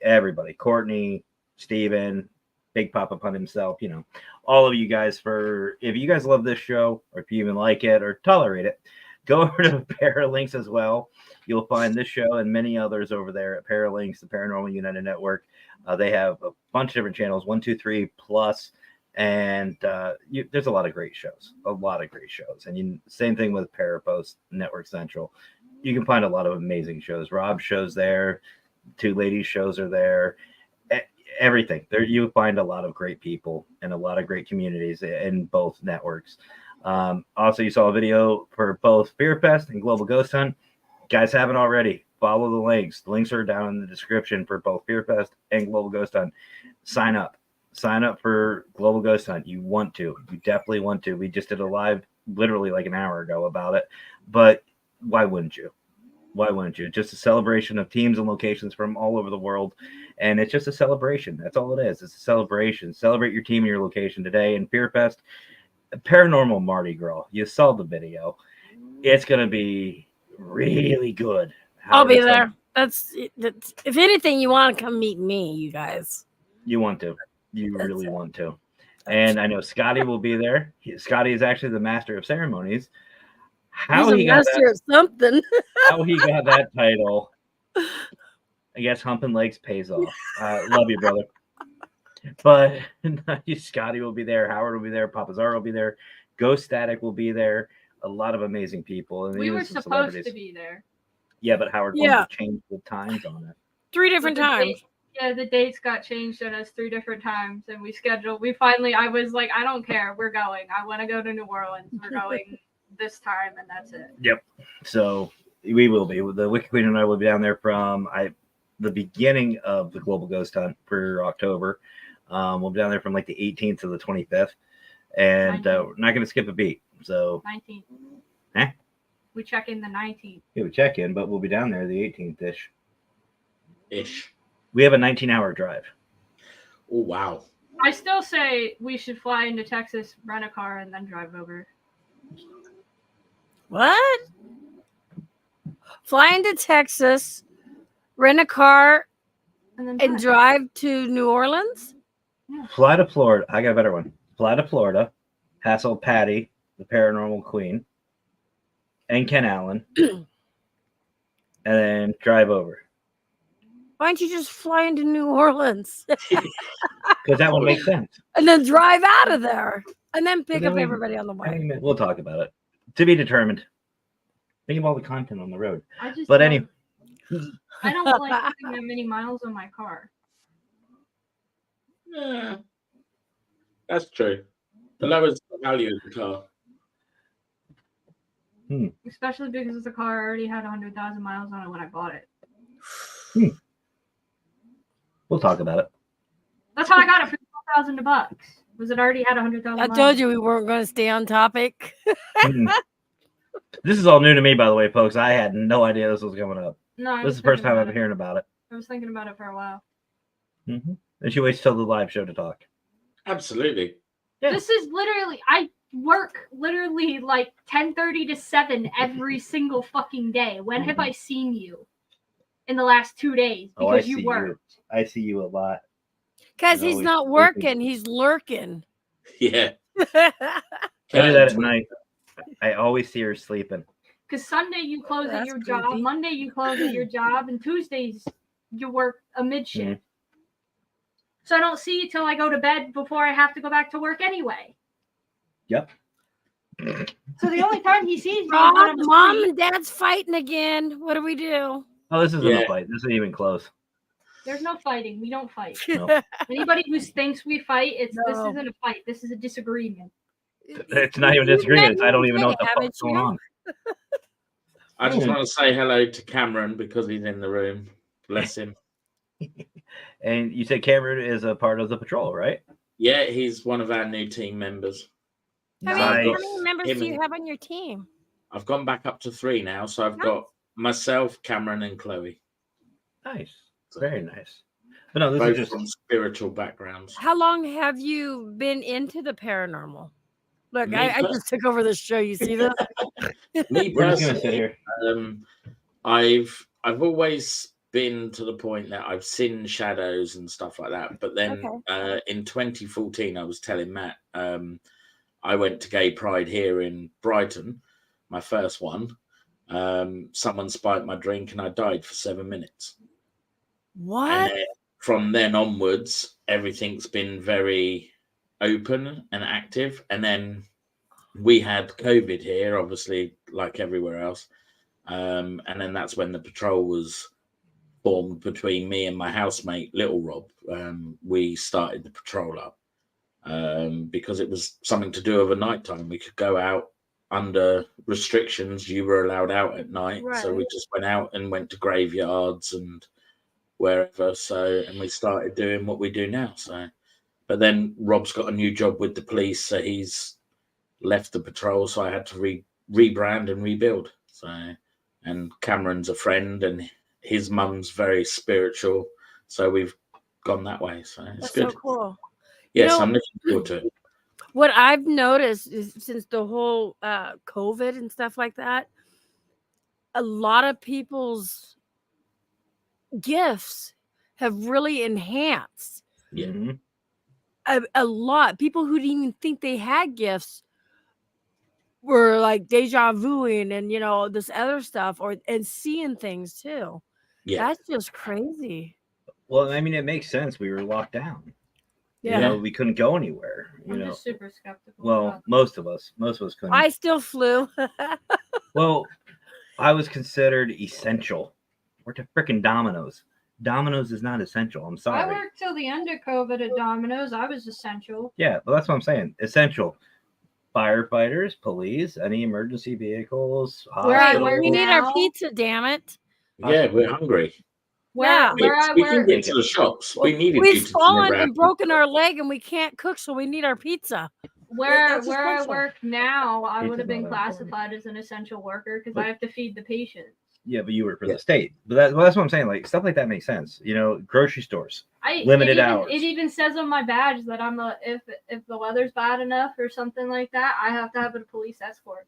Everybody, Courtney, Steven, Big Papa Pun himself, all of you guys, if you guys love this show, or if you even like it or tolerate it, go over to Paralinks as well. You'll find this show and many others over there at Paralinks, the Paranormal United Network. They have a bunch of different channels, 1, 2, 3 plus And there's a lot of great shows, and same thing with Parapost Network Central. You can find a lot of amazing shows. Rob's shows there, Two Ladies shows are there. Everything there, you find a lot of great people and a lot of great communities in both networks. Also, you saw a video for both Beer Fest and Global Ghost Hunt. Guys haven't already, follow the links. The links are down in the description for both Beer Fest and Global Ghost Hunt. Sign up for Global Ghost Hunt. You definitely want to. We just did a live literally like an hour ago about it, but why wouldn't you? Just a celebration of teams and locations from all over the world, and it's just a celebration. That's all it is. It's a celebration. Celebrate your team and your location today. And Beer Fest, Paranormal Mardi Gras, you saw the video. It's going to be really good. I'll be there. That's if anything, you want to come meet me, you guys. You want to. You really want to. And I know Scotty will be there. Scotty is actually the master of ceremonies. How he got that title, I guess humping legs pays off. Love you, brother. But Scotty will be there. Howard will be there. Papazar will be there. Ghost Static will be there. A lot of amazing people. And we were supposed to be there. Yeah, but Howard wanted to change the times on it. 3 different times. The dates got changed on us 3 different times, and I was like, I don't care. We're going. I want to go to New Orleans. We're going this time, and that's it. Yep. So we will be. The Wicked Queen and I will be down there from the beginning of the Global Ghost Hunt for October. We'll be down there from like the 18th to the 25th, and we're not going to skip a beat. So 19th. We check in the 19th. Yeah, we check in, but we'll be down there the 18th ish. We have a 19-hour drive. Oh, wow. I still say we should fly into Texas, rent a car, and then drive over. What? Fly into Texas, rent a car, and drive to New Orleans? Yeah. Fly to Florida. I got a better one. Fly to Florida, hassle Patty, the paranormal queen, and Ken Allen, and then drive over. Why don't you just fly into New Orleans? Because that would make sense. And then drive out of there. And then pick up everybody on the way. We'll talk about it. To be determined. Think of all the content on the road. I don't like putting that many miles on my car. Yeah, that's true. The lowest value of the car. Especially because the car already had 100,000 miles on it when I bought it. We'll talk about it. That's how I got it for $12,000. Was it already had 100,000 miles? I told you we weren't going to stay on topic. This is all new to me, by the way, folks. I had no idea this was coming up. No, this is the first time I'm hearing about it. I was thinking about it for a while. And she waits till the live show to talk. Absolutely. Yeah. This is literally, I work literally like 10:30 to 7 every single fucking day. When have I seen you? In the last 2 days because you worked. I see you a lot. Because he's not working, he's lurking. Yeah. I do that at night. I always see her sleeping. Because Sunday you close at your job, Monday you close at your job, and Tuesdays you work a mid shift. So I don't see you till I go to bed before I have to go back to work anyway. Yep. So the only time he sees me, Mom and Dad's fighting again. What do we do? Oh, this isn't a fight. This isn't even close. There's no fighting. We don't fight. No. Anybody who thinks we fight, this isn't a fight. This is a disagreement. It's not even a disagreement. I don't even know what the fuck's going on. I just want to say hello to Cameron because he's in the room. Bless him. And you said Cameron is a part of the patrol, right? Yeah, he's one of our new team members. How many members do you have on your team? I've gone back up to 3 now, so I've got myself, Cameron, and Chloe. Nice. Very nice. But no, this both is just from spiritual backgrounds. How long have you been into the paranormal? Look, I just took over the show. You see this? Me We're just gonna personally, sit here. I've always been to the point that I've seen shadows and stuff like that. But then in 2014, I was telling Matt, I went to Gay Pride here in Brighton, my first one. Someone spiked my drink and I died for 7 minutes. What? And then, from then onwards, everything's been very open and active. And then we had COVID here, obviously, like everywhere else. And then that's when the patrol was formed between me and my housemate, Little Rob. We started the patrol up because it was something to do over night time. We could go out under restrictions. You were allowed out at night. So we just went out and went to graveyards and wherever. And we started doing what we do now. So, but then Rob's got a new job with the police. So he's left the patrol. So I had to rebrand and rebuild. So, and Cameron's a friend and his mum's very spiritual. So we've gone that way. So it's good. So cool. Yes, I'm looking forward to it. What I've noticed is since the whole COVID and stuff like that, a lot of people's gifts have really enhanced. Yeah. A lot. People who didn't even think they had gifts were like deja vuing and this other stuff and seeing things too. Yeah. That's just crazy. Well, I mean, it makes sense. We were locked down. Yeah. We couldn't go anywhere. I'm just super skeptical. Well, most of us couldn't. I still flew. Well, I was considered essential. We're to freaking Domino's. Domino's is not essential. I'm sorry. I worked till the end of COVID at Domino's. I was essential. Yeah, but that's what I'm saying. Essential. Firefighters, police, any emergency vehicles, hospitals. We need our pizza, damn it. Yeah, we're hungry. Where I We work, can get to the shops. We needed We've fallen and broken our leg and we can't cook, so we need our pizza. where I work now, I would have been classified as an essential worker because I have to feed the patients. Yeah, but you work for the state. But that's what I'm saying. Like stuff like that makes sense. Grocery stores, limited hours. It even says on my badge that I'm if the weather's bad enough or something like that, I have to have a police escort.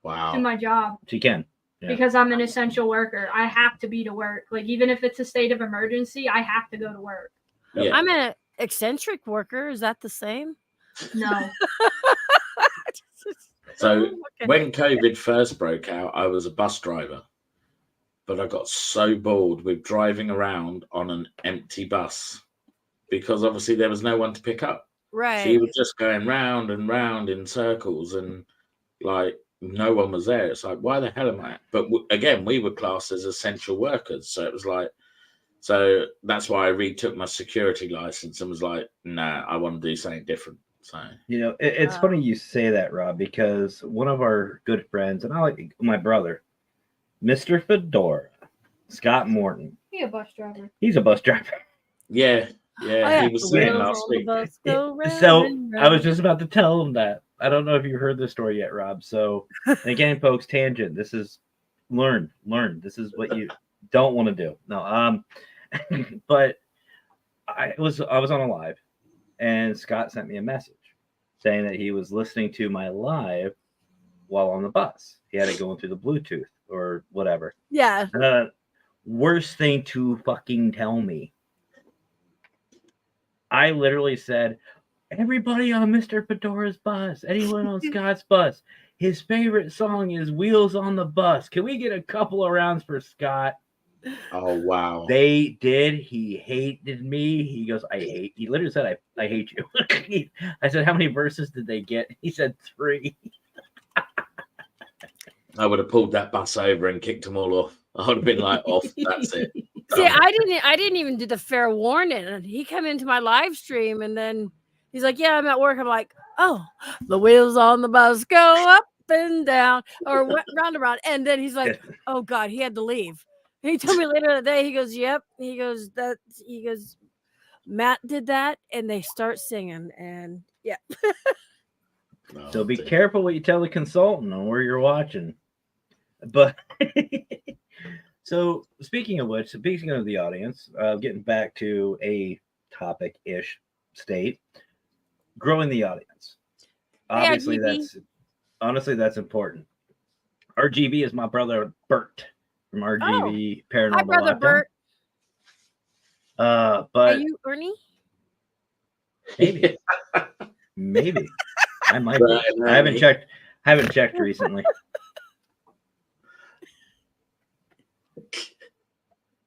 Wow. To my job. So you can. Yeah. Because I'm an essential worker. I have to be to work. Like, even if it's a state of emergency, I have to go to work. Yeah. I'm an eccentric worker. Is that the same? No. So when COVID first broke out, I was a bus driver. But I got so bored with driving around on an empty bus because obviously there was no one to pick up. Right. So you were just going round and round in circles and like no one was there. It's like, why the hell am I? But again, we were classed as essential workers. So it was like, so that's why I retook my security license and was like, nah, I want to do something different. So, it's funny you say that, Rob, because one of our good friends, and I like my brother, Mr. Fedora, Scott Morton. He's a bus driver. He's a bus driver. Yeah. He was saying last week. So I was just about to tell him that. I don't know if you heard this story yet, Rob. So again, folks, tangent. This is learn. This is what you don't want to do. No, but I was on a live, and Scott sent me a message saying that he was listening to my live while on the bus. He had it going through the Bluetooth or whatever. Yeah. Worst thing to fucking tell me. I literally said, everybody on Mr. Fedora's bus, anyone on Scott's bus, his favorite song is Wheels on the Bus. Can we get a couple of rounds for Scott? Oh, wow. They did. He hated me. He goes, he literally said, I hate you. I said, how many verses did they get? He said 3. I would have pulled that bus over and kicked them all off. I would have been like, off. That's it. See, I didn't even do the fair warning. He came into my live stream and then he's like, yeah, I'm at work. I'm like, oh, the wheels on the bus go up and down or round and round. And then he's like, oh God, he had to leave. And he told me later that day, he goes, yep. He goes, Matt did that. And they start singing and yeah. So be careful what you tell the consultant on where you're watching. But so speaking of the audience, getting back to a topic-ish state, growing the audience. Obviously, that's important. RGB is my brother Bert from RGB Paranormal. Hi, brother Bert. But are you Ernie? Maybe. I might be. I haven't checked recently.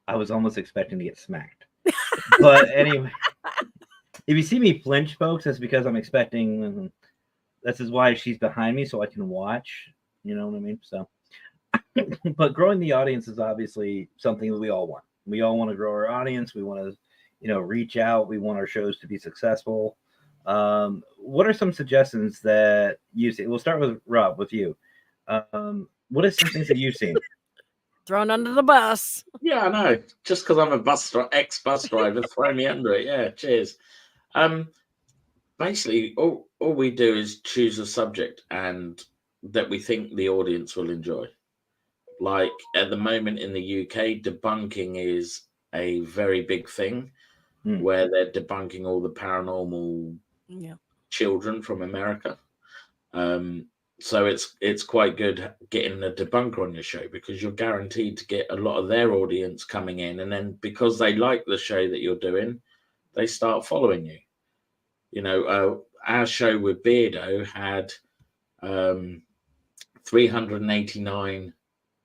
I was almost expecting to get smacked. But anyway. If you see me flinch, folks, that's because I'm expecting. This is why she's behind me, so I can watch. You know what I mean? So, but growing the audience is obviously something that we all want. We all want to grow our audience. We want to, reach out. We want our shows to be successful. What are some suggestions that you see? We'll start with Rob, with you. What are some things that you've seen? Thrown under the bus. Yeah, I know. Just because I'm a ex-bus driver, throw me under it. Yeah, cheers. Basically, all we do is choose a subject and that we think the audience will enjoy. Like at the moment in the UK, debunking is a very big thing, where they're debunking all the paranormal children from America. So it's quite good getting a debunker on your show, because you're guaranteed to get a lot of their audience coming in, and then because they like the show that you're doing, they start following you. Our show with Beardo had 389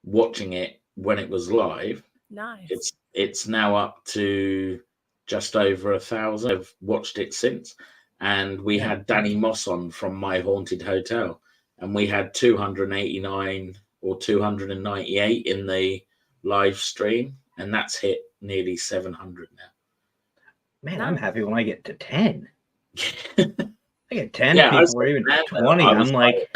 watching it when it was live. Nice. It's now up to just over 1,000 have watched it since. And we had Danny Moss on from My Haunted Hotel, and we had 289 or 298 in the live stream, and that's hit nearly 700 now. Man, I'm happy when I get to 10. I get 10 Yeah, people, or even 20. I'm like,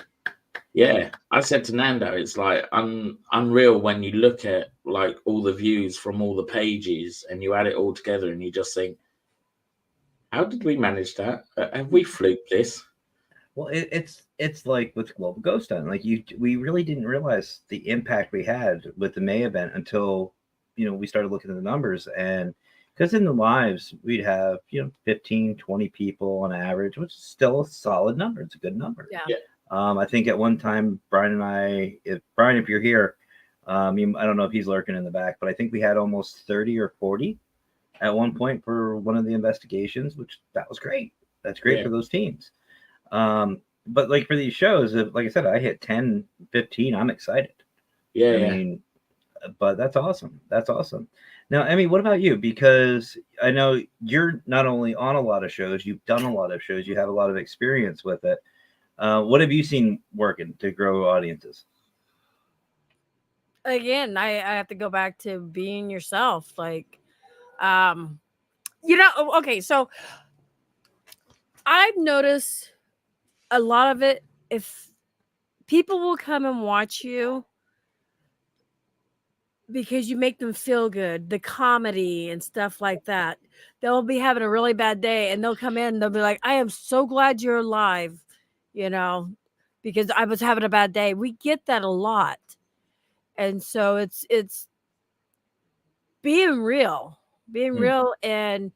yeah, I said to Nando, it's like unreal when you look at like all the views from all the pages and you add it all together and you just think, how did we manage that? Have we fluked this? Well, it's like with Global Ghost Hunt. Like we really didn't realize the impact we had with the May event until we started looking at the numbers. And because in the lives we'd have 15, 20 people on average, which is still a solid number. It's a good number. Yeah. I think at one time Brian and I, if you're here, I don't know if he's lurking in the back, but I think we had almost 30 or 40 at one point for one of the investigations, which that was great. That's great for those teams. But like for these shows, like I said, I hit 10, 15, I'm excited. I mean, but that's awesome. That's awesome. Now, Emmy, what about you? Because I know you're not only on a lot of shows, you've done a lot of shows, you have a lot of experience with it. What have you seen working to grow audiences? Again, I have to go back to being yourself. Like, okay, so I've noticed a lot of it. If people will come and watch you because you make them feel good, the comedy and stuff like that, they'll be having a really bad day and they'll come in and they'll be like, I am so glad you're alive, because I was having a bad day. We get that a lot. And so it's being real and,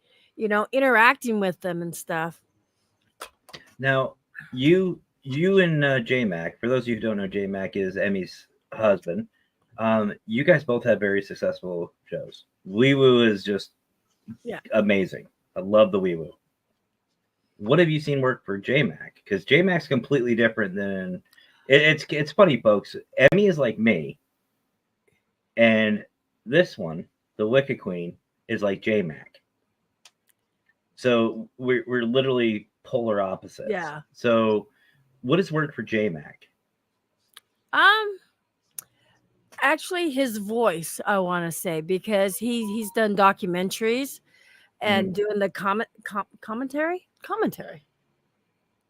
interacting with them and stuff. Now, you and J-Mac, for those of you who don't know, J-Mac is Emmy's husband. You guys both had very successful shows. Wee Woo is just amazing. I love the Wee Woo. What have you seen work for J-Mac? Because J-Mac's completely different than it's funny, folks. Emmy is like me, and this one, the Wicked Queen, is like J-Mac. So we're literally polar opposites. Yeah. So what has worked for J-Mac? Actually, his voice, I want to say, because he's done documentaries and doing the commentary,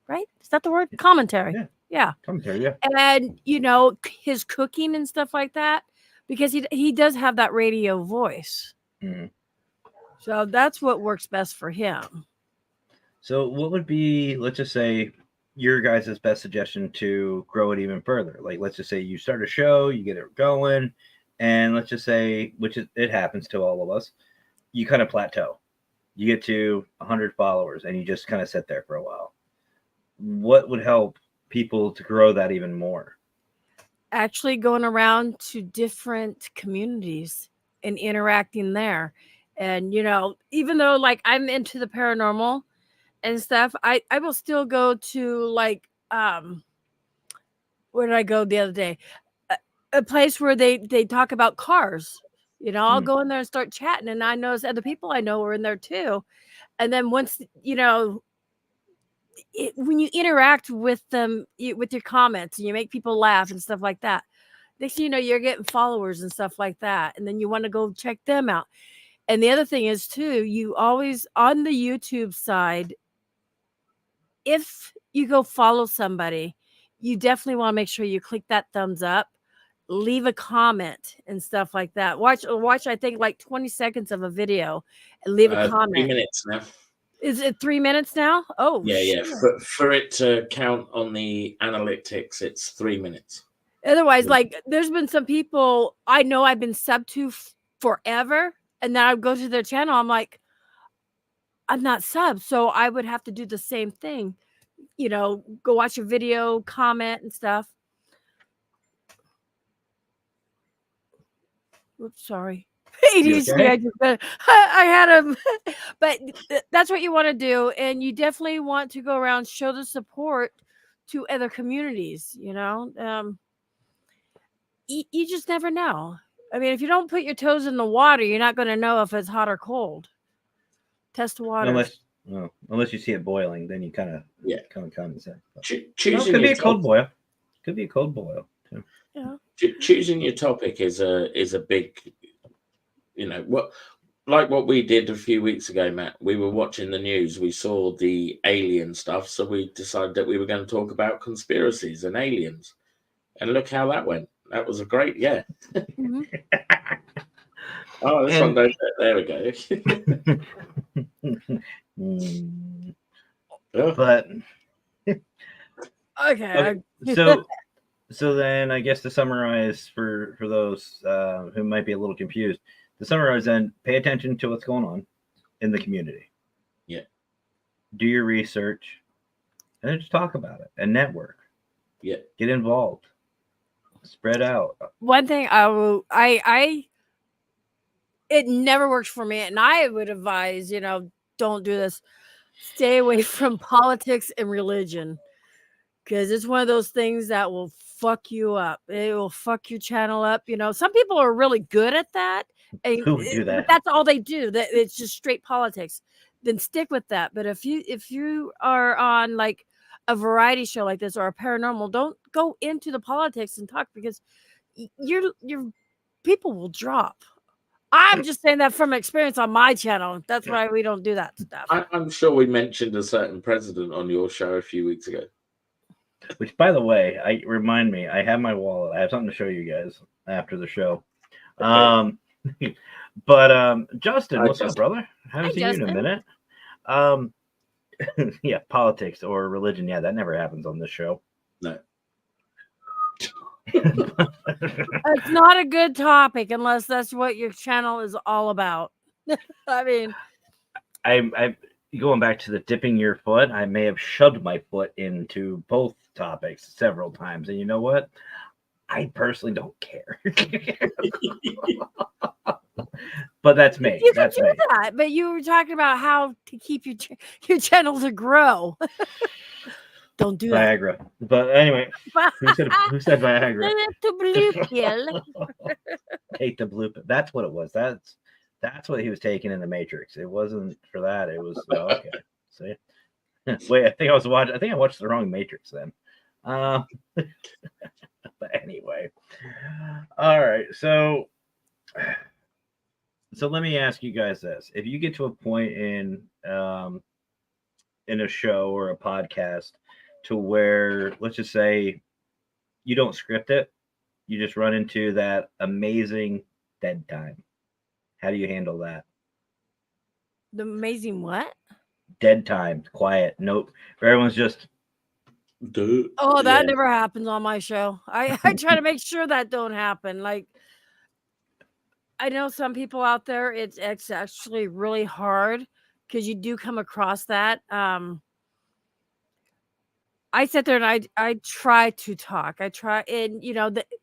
right? Is that the word? Commentary. Yeah. Commentary, yeah. And his cooking and stuff like that, because he does have that radio voice. So that's what works best for him. So what would be, let's just say, your guys' best suggestion to grow it even further? Like, let's just say you start a show, you get it going, and let's just say, it happens to all of us, you kind of plateau. You get to 100 followers and you just kind of sit there for a while. What would help people to grow that even more? Actually going around to different communities and interacting there. And, even though like I'm into the paranormal and stuff, I will still go to like, where did I go the other day? A place where they talk about cars. I'll go in there and start chatting, and I notice other people I know are in there too. And then once, when you interact with them, with your comments, and you make people laugh and stuff like that, next thing you know, you're getting followers and stuff like that. And then you want to go check them out. And the other thing is too, you always, on the YouTube side, if you go follow somebody, you definitely want to make sure you click that thumbs up, leave a comment and stuff like that. Watch, I think like 20 seconds of a video and leave a comment. 3 minutes now. Is it 3 minutes now? Oh, yeah. For it to count on the analytics, it's 3 minutes. Otherwise, like, there's been some people I know I've been sub to forever, and then I would go to their channel. I'm like, I'm not sub, so I would have to do the same thing. Go watch a video, comment and stuff. Oops, sorry. ADHD. Okay? I had him, but that's what you want to do, and you definitely want to go around, show the support to other communities. You just never know. I mean, if you don't put your toes in the water, you're not going to know if it's hot or cold. Test the water. Unless you see it boiling, then you kind of common sense. Could be a cold boil. Could be a cold boil too. Yeah. Choosing your topic is a big, what we did a few weeks ago, Matt. We were watching the news. We saw the alien stuff, so we decided that we were going to talk about conspiracies and aliens. And look how that went. That was a great, Mm-hmm. Oh, this one goes there. We go. But okay. So then, I guess to summarize for those who might be a little confused, to summarize, then pay attention to what's going on in the community. Yeah. Do your research, and then just talk about it and network. Yeah. Get involved. Spread out. One thing it never works for me, and I would advise, don't do this. Stay away from politics and religion, because it's one of those things that will fuck you up. It will fuck your channel up. Some people are really good at that. Who would do that? But that's all they do. That it's just straight politics. Then stick with that. But if you are on like a variety show like this or a paranormal, don't go into the politics and talk, because your people will drop. I'm just saying that from experience on my channel. That's why we don't do that stuff. I'm sure we mentioned a certain president on your show a few weeks ago. Which, by the way, remind me, I have my wallet. I have something to show you guys after the show. Okay. But Justin, what's up, brother? Haven't seen you in a minute. Yeah, politics or religion. Yeah, that never happens on this show. No. It's not a good topic unless that's what your channel is all about. I mean, I going back to the dipping your foot, I may have shoved my foot into both topics several times, and you know what? I personally don't care. But that's me. That's me. That, but you were talking about how to keep your channel to grow. Don't do Viagra. that. But anyway, who said Viagra? To blue pill. Take the blue pill. That's what it was. That's what he was taking in the Matrix. It wasn't for that. It was okay. So wait, I think I watched the wrong Matrix then. But anyway, all right. So let me ask you guys this: if you get to a point in a show or a podcast to where, let's just say, you don't script it, you just run into that amazing dead time, how do you handle that? The amazing what? Dead time, quiet, nope. Everyone's just. Oh, that never happens on my show. I try to make sure that don't happen. Like, I know some people out there, it's actually really hard because you do come across that. I sit there and I try to talk. I try, and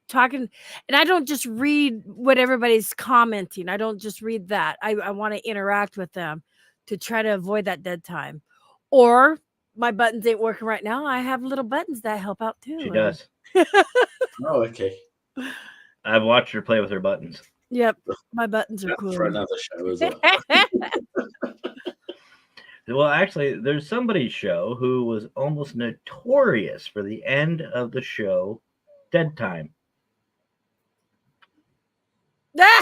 talking, and I don't just read what everybody's commenting. I don't just read that. I want to interact with them to try to avoid that dead time. Or my buttons ain't working right now. I have little buttons that help out too. She does. Oh, okay. I've watched her play with her buttons. Yep, my buttons are cool. For another show as well. Well, actually, there's somebody's show who was almost notorious for the end of the show, dead time.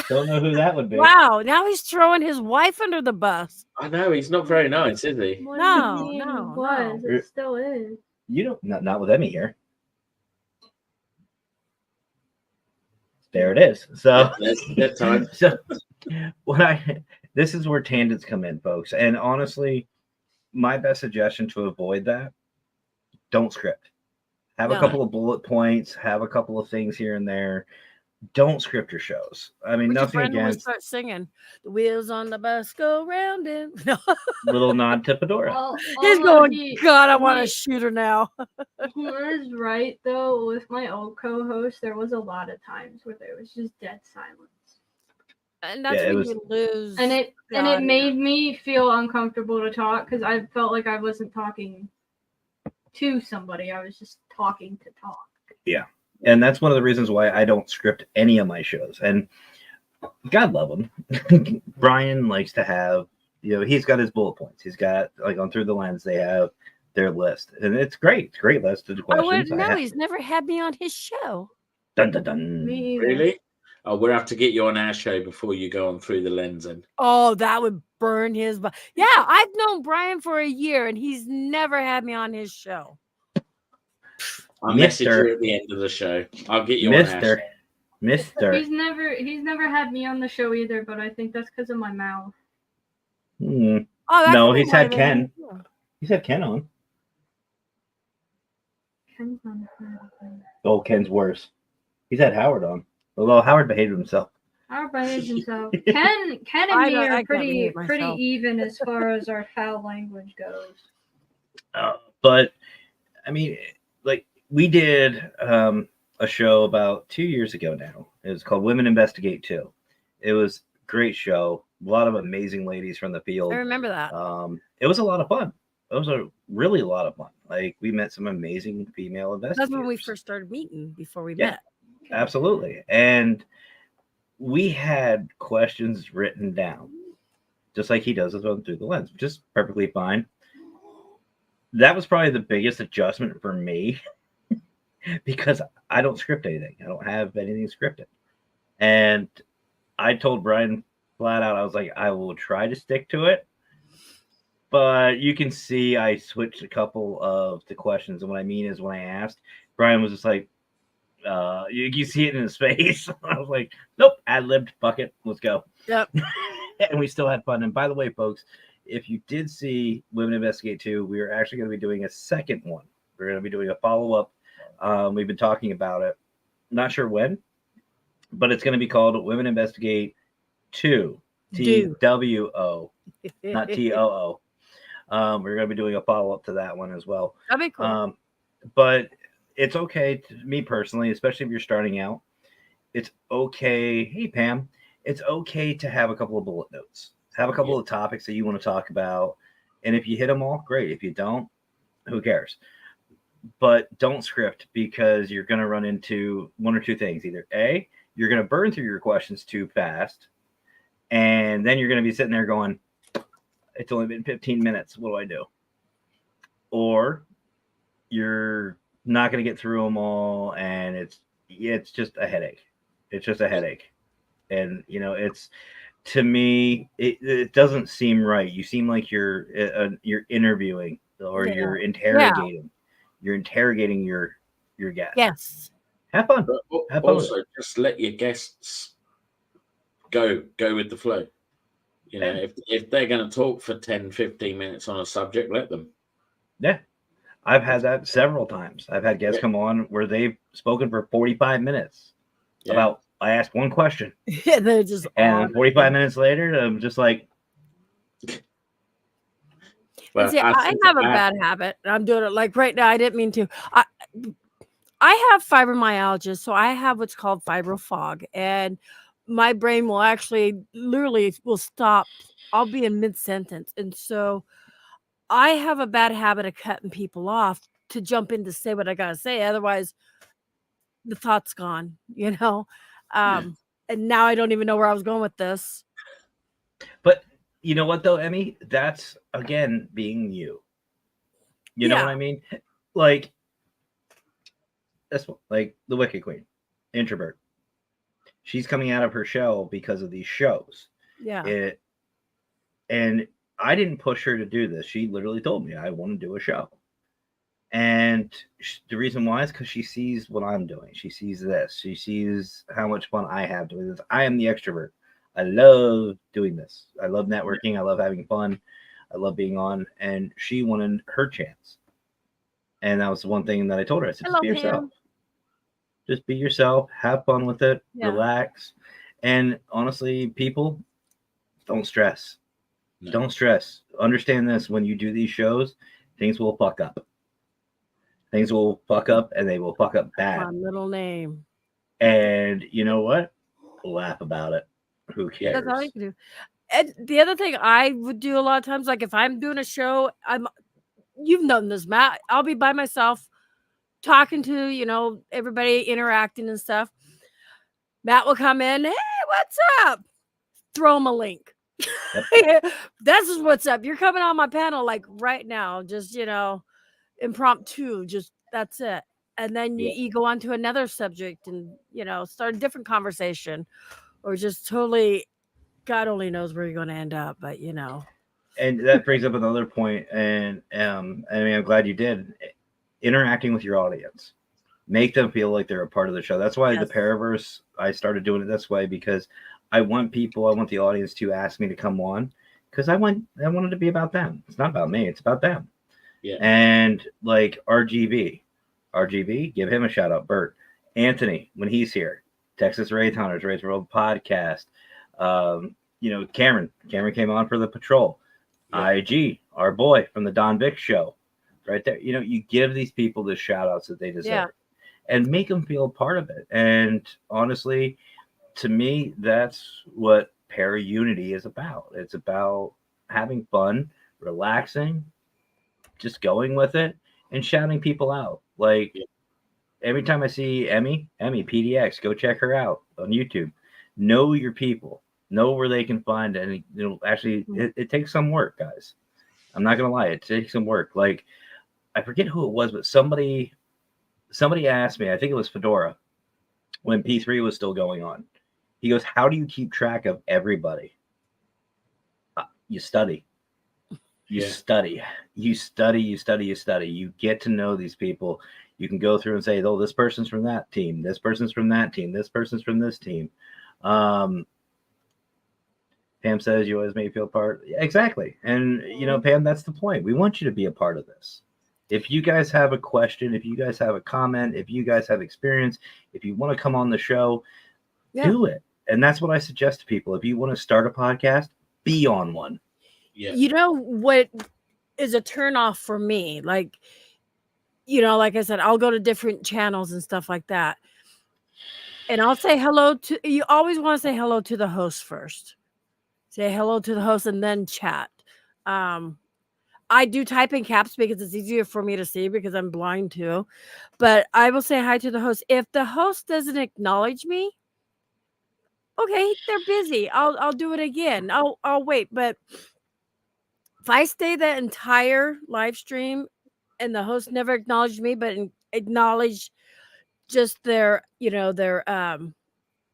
Don't know who that would be. Wow, now he's throwing his wife under the bus. I know he's not very nice, is he? No, He no, was. no. It still is. You don't, not with Emmy here. There it is. So That's dead time. So this is where tangents come in, folks. And honestly, my best suggestion to avoid that, don't script. Have a No. couple of bullet points, have a couple of things here and there. Don't script your shows. I mean, Richard nothing Brennan would against start singing. The wheels on the bus go round and little nod to Fedora. Well, he's although going, God, I want to he- shoot her now. He was right though. With my old co-host, there was a lot of times where there was just dead silence, And that's Yeah, it when was- you lose. and it God, made me feel uncomfortable to talk because I felt like I wasn't talking to somebody. I was just talking to talk. And that's one of the reasons why I don't script any of my shows. And God love him. Brian likes to have, he's got his bullet points. He's got, like, on Through the Lens, they have their list. And it's great. It's a great list of I questions. wouldn't know. He's never had me on his show. Dun, dun, dun. Me either. Really? Oh, we'll have to get you on our show before you go on Through the Lens. And Oh, that would burn his butt. Yeah, I've known Brian for a year and he's never had me on his show. I'll message Mister. you at the end of the show. I'll get you on our show. Mister. He's never had me on the show either, but I think that's because of my mouth. Hmm. Oh, that No, could be he's had why Ken. they- He's had Ken on. Ken's not a fan of me. Oh, Ken's worse. He's had Howard on. Although Howard behaved himself. Howard behaves himself. Ken and I me don't- I are can't pretty behave myself. even as far as our foul language goes. But I mean, like, we did a show about 2 years ago now. It was called Women Investigate 2. It was a great show. A lot of amazing ladies from the field. I remember that. It was a lot of fun. It was a lot of fun. Like, we met some amazing female investigators. That's when we first started meeting before we Yeah. met. Absolutely. And we had questions written down, just like he does on Through the Lens, which is perfectly fine. That was probably the biggest adjustment for me because I don't script anything. I don't have anything scripted. And I told Brian flat out, I was like, I will try to stick to it. But you can see I switched a couple of the questions. And what I mean is, when I asked, Brian was just like, you see it in his face. I was like, nope, ad-libbed, bucket, let's go. Yep. And we still had fun. And by the way, folks, if you did see Women Investigate 2, we are actually going to be doing a second one. We're going to be doing a follow-up. We've been talking about it. Not sure when, but it's going to be called Women Investigate 2. TWO, not TOO. We're going to be doing a follow-up to that one as well. That'd be cool. But it's okay to me personally, especially if you're starting out. It's okay. Hey, Pam. It's okay to have a couple of bullet notes. Have a couple of topics that you want to talk about. And if you hit them all, great. If you don't, who cares? But don't script, because you're going to run into one or two things. Either A, you're going to burn through your questions too fast. And then you're going to be sitting there going, it's only been 15 minutes. What do I do? Or you're not going to get through them all, and it's just a headache. It's just a headache. And, it's, to me, it doesn't seem right. You seem like you're interviewing, or you're interrogating. You're interrogating your guest. Yes. Have fun. But Have fun. also, just let your guests go with the flow. If they're going to talk for 10, 15 minutes on a subject, let them. Yeah. I've had that several times. I've had guests come on where they've spoken for 45 minutes about, I asked one question. Yeah, they're just And 45 minutes later, I'm just like, Well, see, I have a bad habit. And I'm doing it like right now. I didn't mean to. I have fibromyalgia, so I have what's called fibro fog, and my brain will actually literally will stop. I'll be in mid-sentence, and so I have a bad habit of cutting people off to jump in to say what I gotta say. Otherwise, the thought's gone. And now I don't even know where I was going with this. but you know what though, Emmy? That's again being you. You know what I mean? Like that's like the Wicked Queen, introvert. She's coming out of her shell because of these shows. Yeah. And I didn't push her to do this. She literally told me I want to do a show. And the reason why is because she sees what I'm doing. She sees this. She sees how much fun I have doing this. I am the extrovert. I love doing this. I love networking. I love having fun. I love being on. And she wanted her chance. And that was the one thing that I told her. I said, just be yourself. Just be yourself. Have fun with it. Relax. And honestly, people, don't stress. No. Don't stress. Understand this. When you do these shows, things will fuck up. Things will fuck up, and they will fuck up bad. My middle name. And you know what? Laugh about it. Who cares? That's all you can do. And the other thing I would do a lot of times, like if I'm doing a show, you've known this, Matt. I'll be by myself, talking to everybody, interacting and stuff. Matt will come in. Hey, what's up? Throw him a link. Yep. This is what's up. You're coming on my panel like right now. Just impromptu, just that's it. And then you go on to another subject and start a different conversation, or just totally, God only knows where you're going to end up, but And that brings up another point, and I mean, I'm glad you did. Interacting with your audience, make them feel like they're a part of the show. That's why the Paraverse, I started doing it this way, because I want the audience to ask me to come on, because I want it to be about them. It's not about me. It's about them. Yeah. And like RGB, give him a shout out. Bert, Anthony, when he's here, Texas Wraith Hunters, Wraith World Podcast. Cameron came on for the patrol. Yeah. IG, our boy from the Don Vick show, right there. You give these people the shout outs that they deserve, and make them feel a part of it. And honestly, to me, that's what Para Unity is about. It's about having fun, relaxing, just going with it, and shouting people out. Like every time I see Emmy PDX, go check her out on YouTube. Know your people. Know where they can find it. And actually, it takes some work, guys. I'm not gonna lie, it takes some work. Like I forget who it was, but somebody asked me. I think it was Fedora, when P3 was still going on. He goes, "How do you keep track of everybody?" You study. You study. You get to know these people. You can go through and say, "Oh, this person's from that team. This person's from that team. This person's from this team." Pam says you always make you feel part. Exactly. And, Pam, that's the point. We want you to be a part of this. If you guys have a question, if you guys have a comment, if you guys have experience, if you want to come on the show, do it. And that's what I suggest to people. If you want to start a podcast, be on one. Yeah. You know what is a turnoff for me? Like, like I said, I'll go to different channels and stuff like that. And I'll say hello to, you always want to say hello to the host first. Say hello to the host and then chat. I do type in caps because it's easier for me to see because I'm blind too. But I will say hi to the host. If the host doesn't acknowledge me, okay, they're busy. I'll do it again. I'll wait. But if I stay the entire live stream and the host never acknowledged me, but acknowledge just their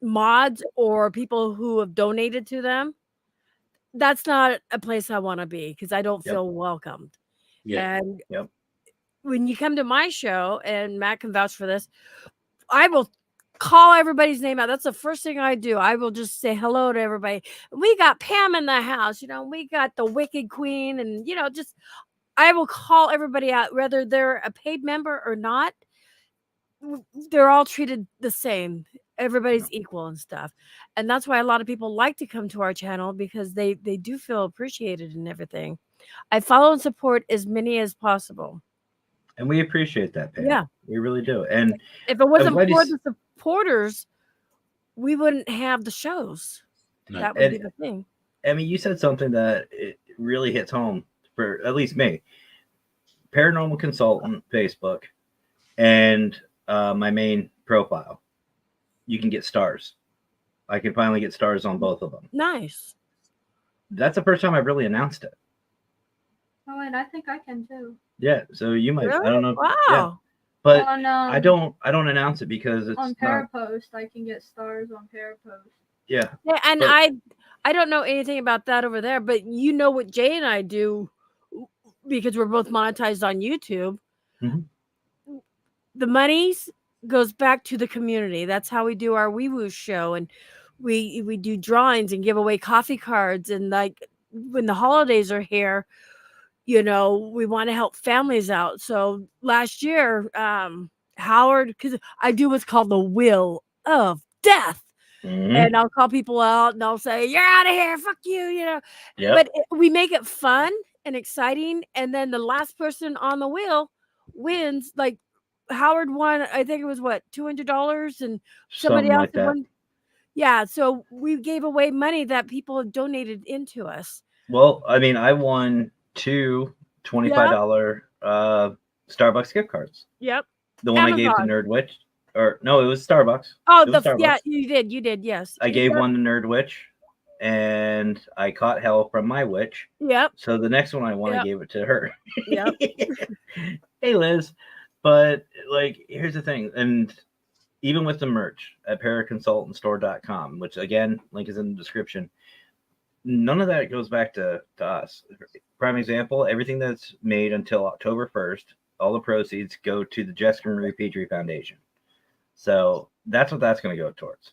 mods or people who have donated to them, that's not a place I want to be because I don't feel welcomed. Yeah. And when you come to my show, and Matt can vouch for this, I will call everybody's name out. That's the first thing I do. I will just say hello to everybody. We got Pam in the house, we got the Wicked Queen, and I will call everybody out, whether they're a paid member or not. They're all treated the same. Everybody's equal and stuff. And that's why a lot of people like to come to our channel, because they do feel appreciated and everything. I follow and support as many as possible. And we appreciate that, Pam. Yeah. We really do. And if it wasn't for the supporters, we wouldn't have the shows. No. That would be the thing. I mean, you said something that it really hits home for at least me. Paranormal Consultant, Facebook, and my main profile. You can get stars. I can finally get stars on both of them. Nice. that's the first time I've really announced it. Oh, and I think I can too. Yeah, so you might. Really? I don't know. Wow. Yeah, but On, I don't announce it because it's on not. Parapost. I can get stars on Parapost. Yeah, Yeah, and but- I don't know anything about that over there, but you know what Jay and I do because we're both monetized on YouTube. Mhm. The monies goes back to the community. That's how we do our Wee Woo show, and we do drawings and give away coffee cards, and like when the holidays are here, you know, we want to help families out. So last year, Howard, because I do what's called the Wheel of Death. Mhm. And I'll call people out and I'll say, "You're out of here, fuck you," you know. Yep. But we make it fun and exciting, and then the last person on the wheel wins. Like Howard won, I think it was what, $200, and somebody Something else like that. won. Yeah, so we gave away money that people have donated into us. Well, I mean, I won two $25 Starbucks gift cards. Yep. The one I gave to Amazon. Nerd Witch, or no, it was Starbucks. Oh, It was Starbucks. yeah, you did, yes. I gave one to Nerd Witch, and I caught hell from my witch. Yep. So the next one I won, I Yep. gave it to her. Yep. Hey, Liz. But like, here's the thing, and even with the merch at paraconsultantstore.com, which again, link is in the description, none of that goes back to us. Prime example, everything that's made until October 1st, all the proceeds go to the Jessica Marie Petrie Foundation. So that's what that's going to go towards.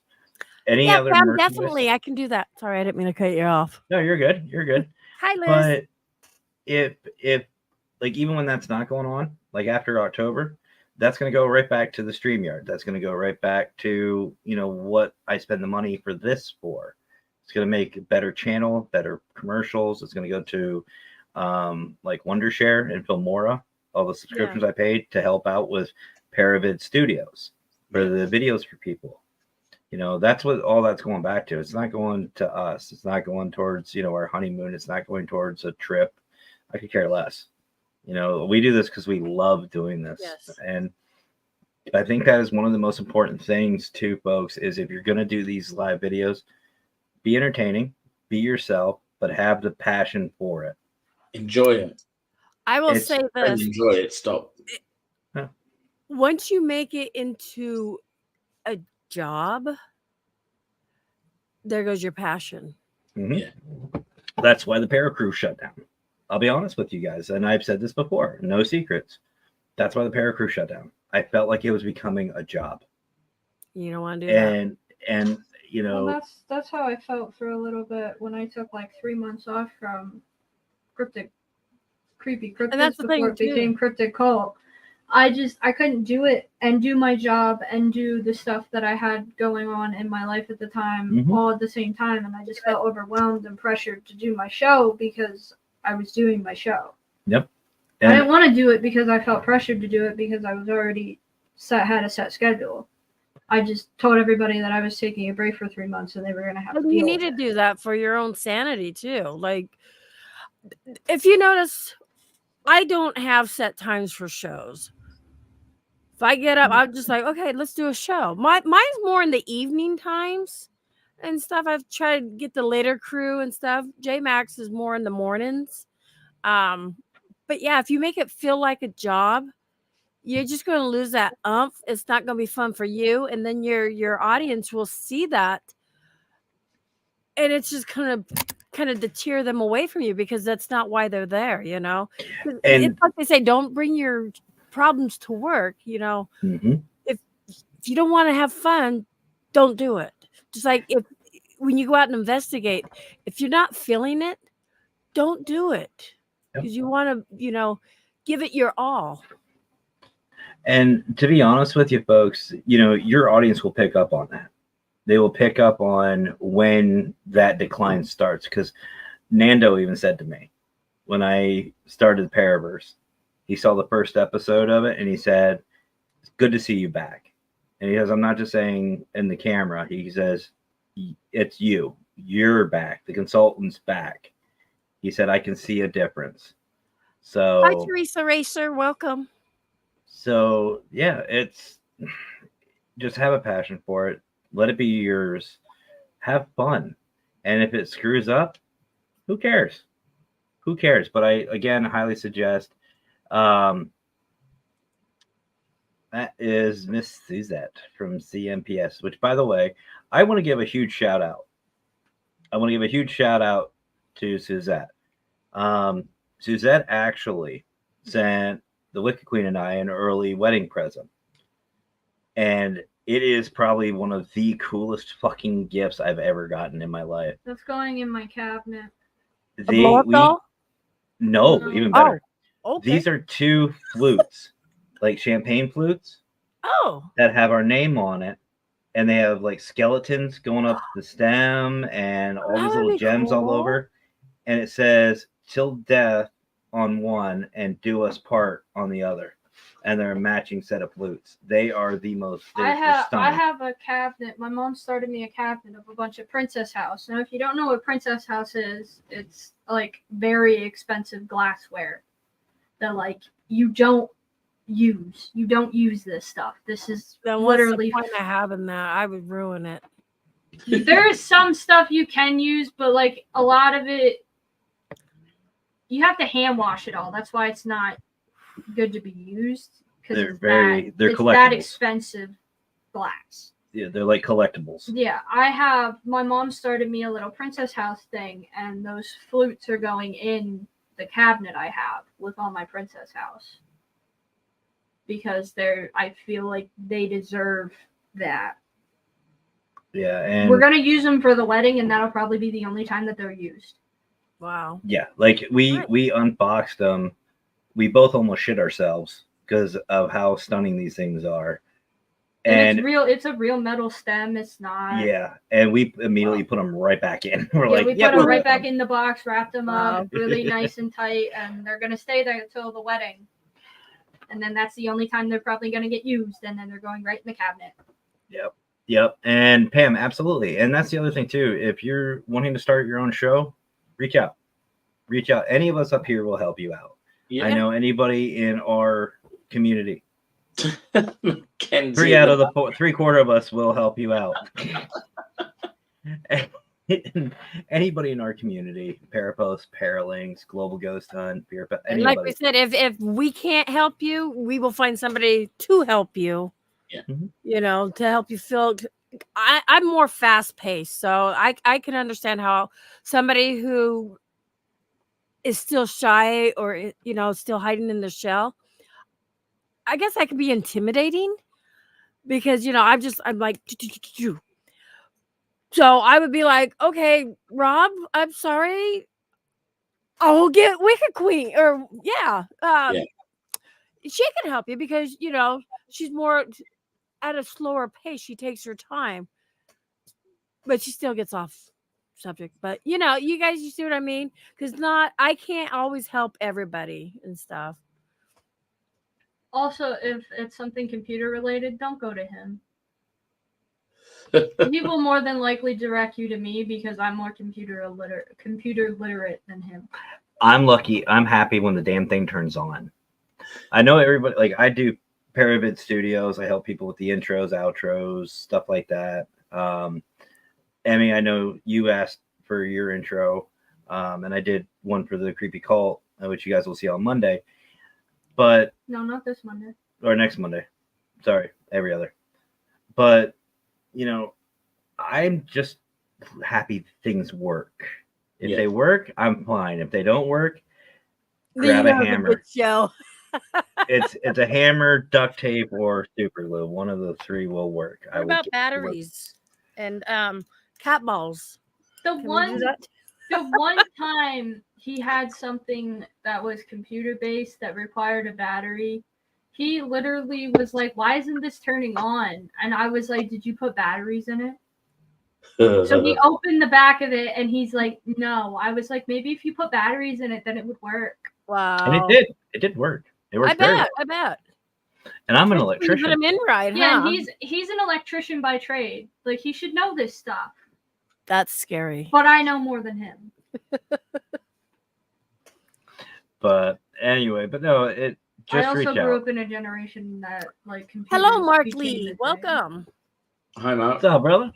Any Yeah, other Pam, merchandise? definitely, I can do that. Sorry, I didn't mean to cut you off. No, you're good. You're good. Hi, Liz. But if like, even when that's not going on, like after October, that's going to go right back to the StreamYard. That's going to go right back to, you know, what I spend the money for this for. It's going to make a better channel, better commercials. It's going to go to like Wondershare and Filmora, all the subscriptions I paid to help out with Paravid Studios for the videos for people. You know, that's what all that's going back to. It's not going to us. It's not going towards, you know, our honeymoon. It's not going towards a trip. I could care less. You know, we do this because we love doing this. Yes. And I think that is one of the most important things too, folks, is if you're going to do these live videos, be entertaining, be yourself, but have the passion for it. Enjoy it. I will It's- say Don't this. enjoy it. Stop. Once you make it into a job, there goes your passion. Mhm. Yeah. That's why the Paracrew shut down. I'll be honest with you guys, and I've said this before, no secrets. That's why the Paracrew shut down. I felt like it was becoming a job. You don't want to do that. And you know, Well, that's how I felt for a little bit when I took like 3 months off from creepy cryptids And that's the before thing, it became too. cryptic cult. I couldn't do it and do my job and do the stuff that I had going on in my life at the time Mhm. all at the same time, and I just felt overwhelmed and pressured to do my show because I was doing my show. Yep. I And didn't want to do it because I felt pressured to do it because I was already had a set schedule. I just told everybody that I was taking a break for 3 months and they were going to have to And you deal need to with it. do that for your own sanity too. Like, if you notice, I don't have set times for shows. If I get up, I'm just like, okay, let's do a show. Mine's more in the evening times and stuff. I've tried to get the later crew and stuff. J Max is more in the mornings. But yeah, if you make it feel like a job, you're just going to lose that umph. It's not going to be fun for you, and then your audience will see that, and it's just kind of deter them away from you because that's not why they're there. You know, And- it's like they say, don't bring your problems to work. You know, Mhm. if you don't want to have fun, don't do it. Just like when you go out and investigate, if you're not feeling it, don't do it because you want to, you know, give it your all. And to be honest with you, folks, you know, your audience will pick up on that. They will pick up on when that decline starts. Because Nando even said to me when I started the Paraverse, he saw the first episode of it and he said, "It's good to see you back." And he says, "I'm not just saying in the camera." He says, "It's you. You're back. The consultant's back." He said, "I can see a difference." So Hi, Teresa Racer. Welcome. So yeah, it's just have a passion for it. Let it be yours. Have fun. And if it screws up, Who cares? Who cares? But I again highly suggest. That is Miss Suzette from CMPS, which, by the way, I want to give a huge shout out. I want to give a huge shout out to Suzette. Suzette actually sent the Wicked Queen and I an early wedding present. And it is probably one of the coolest fucking gifts I've ever gotten in my life. That's going in my cabinet. No, even better. Oh, okay. These are 2 flutes, like champagne flutes. Oh. That have our name on it. And they have like skeletons going up the stem and all these little gems all over. And it says "Till death" on one and "Do us part" on the other. And they're a matching set of flutes. They are the most. I have a cabinet. My mom started me a cabinet of a bunch of Princess House. Now, if you don't know what Princess House is, it's like very expensive glassware that like you don't use. You don't use this stuff. This is then literally. What's the point of having that? I would ruin it. There is some stuff you can use, but like a lot of it, you have to hand wash it all. That's why it's not good to be used, because they're it's collectibles. that expensive glass. Yeah, they're like collectibles. Yeah, my mom started me a little Princess House thing, and those flutes are going in the cabinet I have with all my Princess House, because I feel like they deserve that. Yeah, and we're gonna use them for the wedding, and that'll probably be the only time that they're used. Wow. Yeah, like we unboxed them. We both almost shit ourselves because of how stunning these things are. And it's a real metal stem. It's not. Yeah, and we immediately put them right back in. We're we put them right back in. in the box, wrapped them up really nice and tight, and they're gonna stay there until the wedding. And then that's the only time they're probably gonna get used, and then they're going right in the cabinet. Yep. And Pam, absolutely. And that's the other thing too. If you're wanting to start your own show, reach out. Any of us up here will help you out. Yeah. I know anybody in our community. 3 out of the 3/4 of us will help you out. Anybody in our community, Parapost, Paralinks, Global Ghost Hunt, and like we said, if we can't help you, we will find somebody to help you. Yeah. You know, to help you feel. I'm more fast paced, so I can understand how somebody who is still shy or still hiding in their shell. I guess I could be intimidating because I'm like, so I would be like, okay, Rob, I'm sorry, I'll get Wicked Queen, or she can help you because she's more at a slower pace. She takes her time, but she still gets off subject. But you guys, you see what I mean? Because I can't always help everybody and stuff. Also, if it's something computer related, don't go to him. He will more than likely direct you to me because I'm more computer literate than him. I'm lucky. I'm happy when the damn thing turns on. I know everybody, like I do Paravid Studios. I help people with the intros, outros, stuff like that. Emmy, I know you asked for your intro, and I did one for the Creepy Cult, which you guys will see on Monday. But no, not this Monday. Or next Monday. Sorry, every other. But, I'm just happy things work. If they work, I'm fine. If they don't work, grab a hammer. It's a hammer, duct tape, or super glue. One of the 3 will work. What about batteries and cat balls? The one time he had something that was computer based that required a battery, he literally was like, "Why isn't this turning on?" And I was like, "Did you put batteries in it?" So he opened the back of it and he's like, "No." I was like, "Maybe if you put batteries in it, then it would work." Wow. And it did. It did work. It worked. I bet. And I'm an electrician. Put him in right, yeah, huh? And he's an electrician by trade. Like, he should know this stuff. That's scary. But I know more than him. But anyway, no, it just I also reach grew out. up in a generation that like Hello, Mark Lee. Welcome. Hi, Mark. What's up, brother?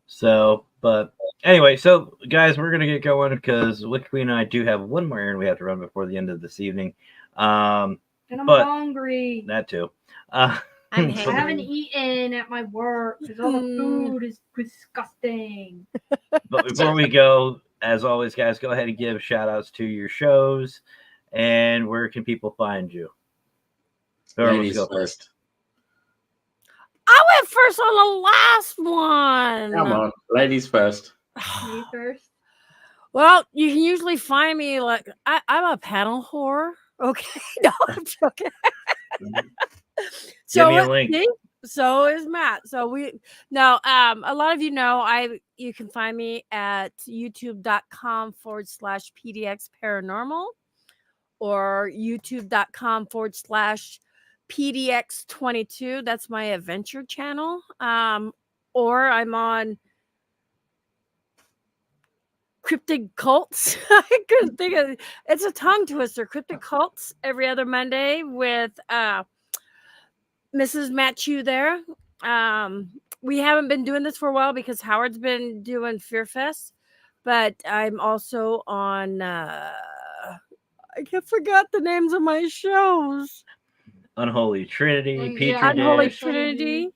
So, but Anyway, so guys, we're gonna get going because Wicked Queen and I do have one more errand we have to run before the end of this evening. And I'm but hungry. that too. I'm I hangry. haven't eaten at my work because all the food is disgusting. But before we go, as always, guys, go ahead and give shout outs to your shows and where can people find you? Whoever wants to Ladies go first. I went first on the last one. Come on, ladies first. Me first. Well, you can usually find me like I'm a panel whore. Okay, no, I'm joking. Give me a link. see? So is Matt. So a lot of you know you can find me at youtube.com/PDX paranormal or youtube.com/PDX22. That's my adventure channel. Or I'm on Cryptid Cults. I couldn't think of it's a tongue twister. Cryptid Cults every other Monday with Mrs. Matthew there. We haven't been doing this for a while because Howard's been doing Fear Fest, but I'm also on I forgot the names of my shows. Unholy Trinity, Petri yeah, Unholy Dish, Trinity.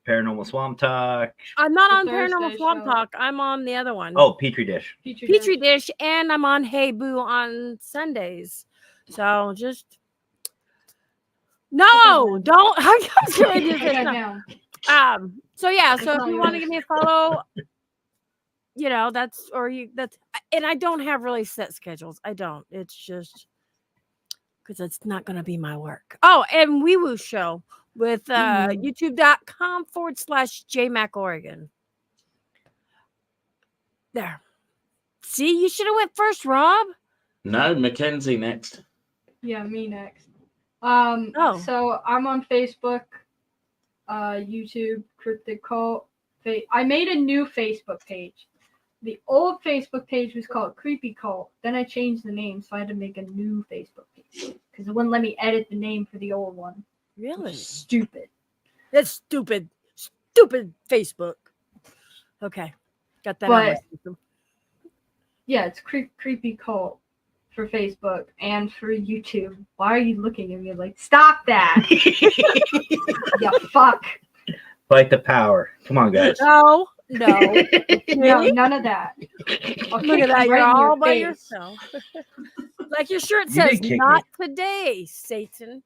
Paranormal Swamp Talk. I'm not The on Thursday Paranormal Swamp show. Talk. I'm on the other one. Oh, Petri Dish. Petri Dish, and I'm on Hey Boo on Sundays. So just no, don't. I'm just gonna do Put this. that No. down. So yeah, so if not you want to give me a follow, that's and I don't have really set schedules. I don't. It's just because it's not going to be my work. Oh, and Wee Woo Show with youtube.com/JMacOregon. There. See, you should have went first, Rob. No, Mackenzie next. Yeah, me next. Oh. So I'm on Facebook, YouTube, Cryptid Cult. I made a new Facebook page. The old Facebook page was called Creepy Cult. Then I changed the name, so I had to make a new Facebook page because it wouldn't let me edit the name for the old one. Really? Stupid. That's stupid. Stupid Facebook. Okay. Got that on my system. Yeah, it's Creepy Cult for Facebook and for YouTube. Why are you looking at me like, stop that? You fuck. Fight the power. Come on, guys. No. No, Really? none of that. Look at that. You're all by yourself. Like your shirt You says, did kick not today, Satan.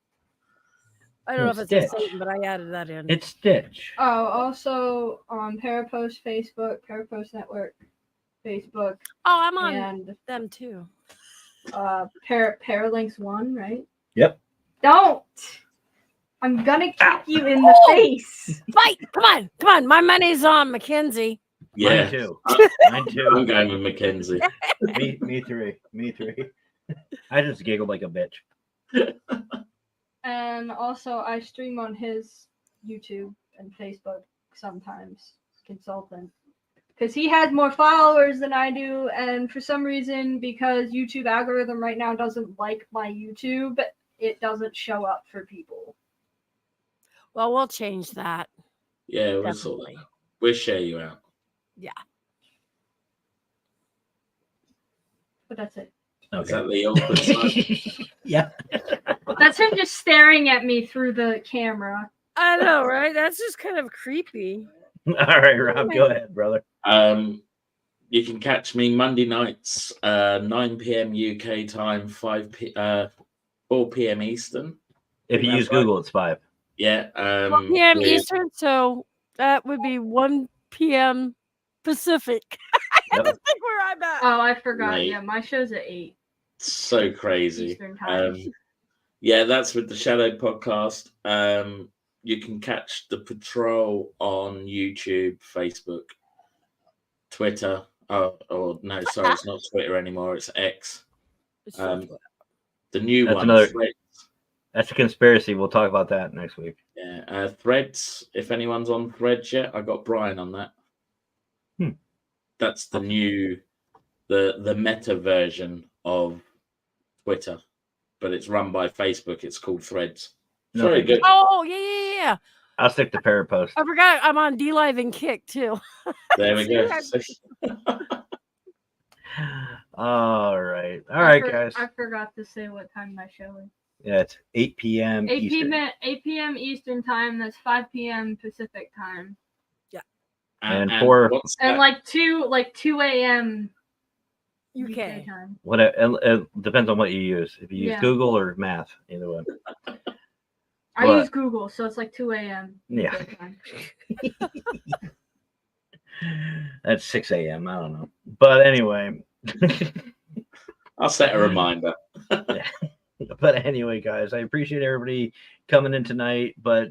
I don't No, know if it's Stitch. a Satan, but I added that in. It's Stitch. Oh, also on Parapost Facebook, Parapost Network Facebook, Oh, I'm on and them too. Paralinks 1, right? Yep. Don't! I'm gonna kick you in the face. Fight! Come on! My money's on Mackenzie. Yeah, Mine too. I'm Mine too. going with Mackenzie. Me three. I just giggled like a bitch. And also, I stream on his YouTube and Facebook sometimes. Consultant. Because he has more followers than I do, and for some reason, because YouTube algorithm right now doesn't like my YouTube, it doesn't show up for people. Well, we'll change that. Yeah, we'll sort that out. We'll share you out. Yeah. But that's it. Is that the awkward side? Yeah. That's him just staring at me through the camera. I know, right? That's just kind of creepy. All right, Rob, go ahead, brother. You can catch me Monday nights, 9 p.m. UK time, 4 p.m. Eastern. If you That's use right. Google, it's 5. Yeah. 1 p.m. with- Eastern, so that would be 1 p.m. Pacific. I had to think where I'm at. Oh, I forgot. Right. Yeah, my show's at 8 So crazy. Eastern time. Yeah, that's with the Shadow podcast. You can catch the patrol on YouTube, Facebook, Twitter. Or no, sorry, it's not Twitter anymore. It's X. The new That's one. another- Threads. That's a conspiracy. We'll talk about that next week. Yeah, Threads. If anyone's on Threads yet, I got Brian on that. That's the new, the meta version of Twitter, but it's run by Facebook. It's called Threads. No, Very thank you. good. Oh, yeah. I'll stick to Parapost. I forgot I'm on D-Live and Kick too. There we go. All right, guys. I forgot to say what time my show is. Yeah, it's 8 p.m. 8 Eastern. p.m. 8 p.m. Eastern time. That's 5 p.m. Pacific time. And for and like 2 a.m. UK time. What it depends on what you use. If you use Google or math, either way. I use Google, so it's like 2 a.m. Yeah. That's 6 a.m. I don't know. But anyway. I'll set a reminder. Yeah. But anyway, guys, I appreciate everybody coming in tonight. But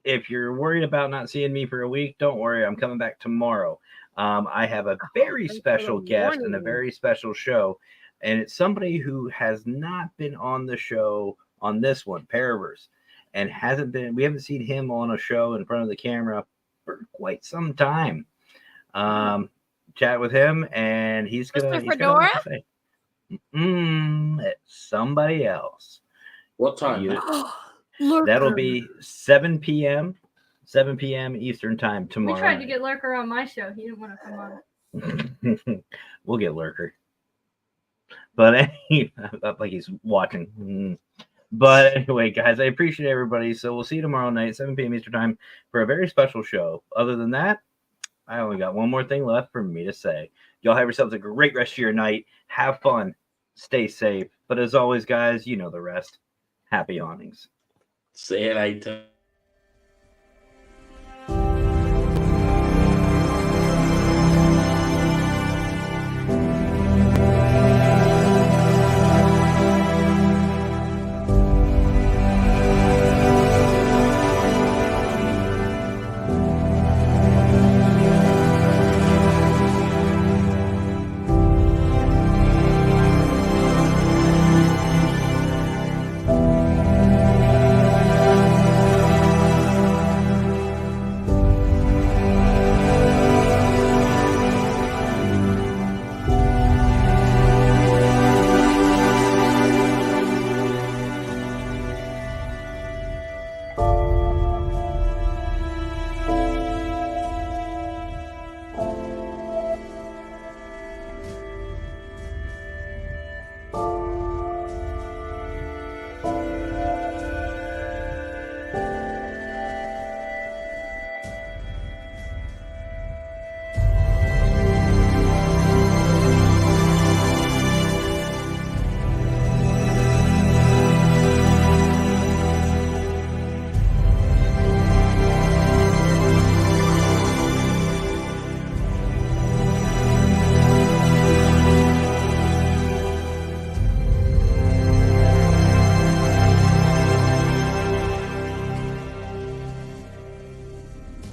if you're worried about not seeing me for a week, don't worry. I'm coming back tomorrow. I have a very special guest and a very special show. And it's somebody who has not been on the show on this one, Paraverse. And we haven't seen him on a show in front of the camera for quite some time. Chat with him, and he's gonna say, it's somebody else. What time? That'll be 7 p.m. Eastern time tomorrow. We tried to get Lurker on my show. He didn't want to come on. We'll get Lurker. But like he's watching. But anyway, guys, I appreciate everybody. So we'll see you tomorrow night, 7 p.m. Eastern time, for a very special show. Other than that, I only got one more thing left for me to say. Y'all have yourselves a great rest of your night. Have fun. Stay safe. But as always, guys, you know the rest. Happy awnings. See you later.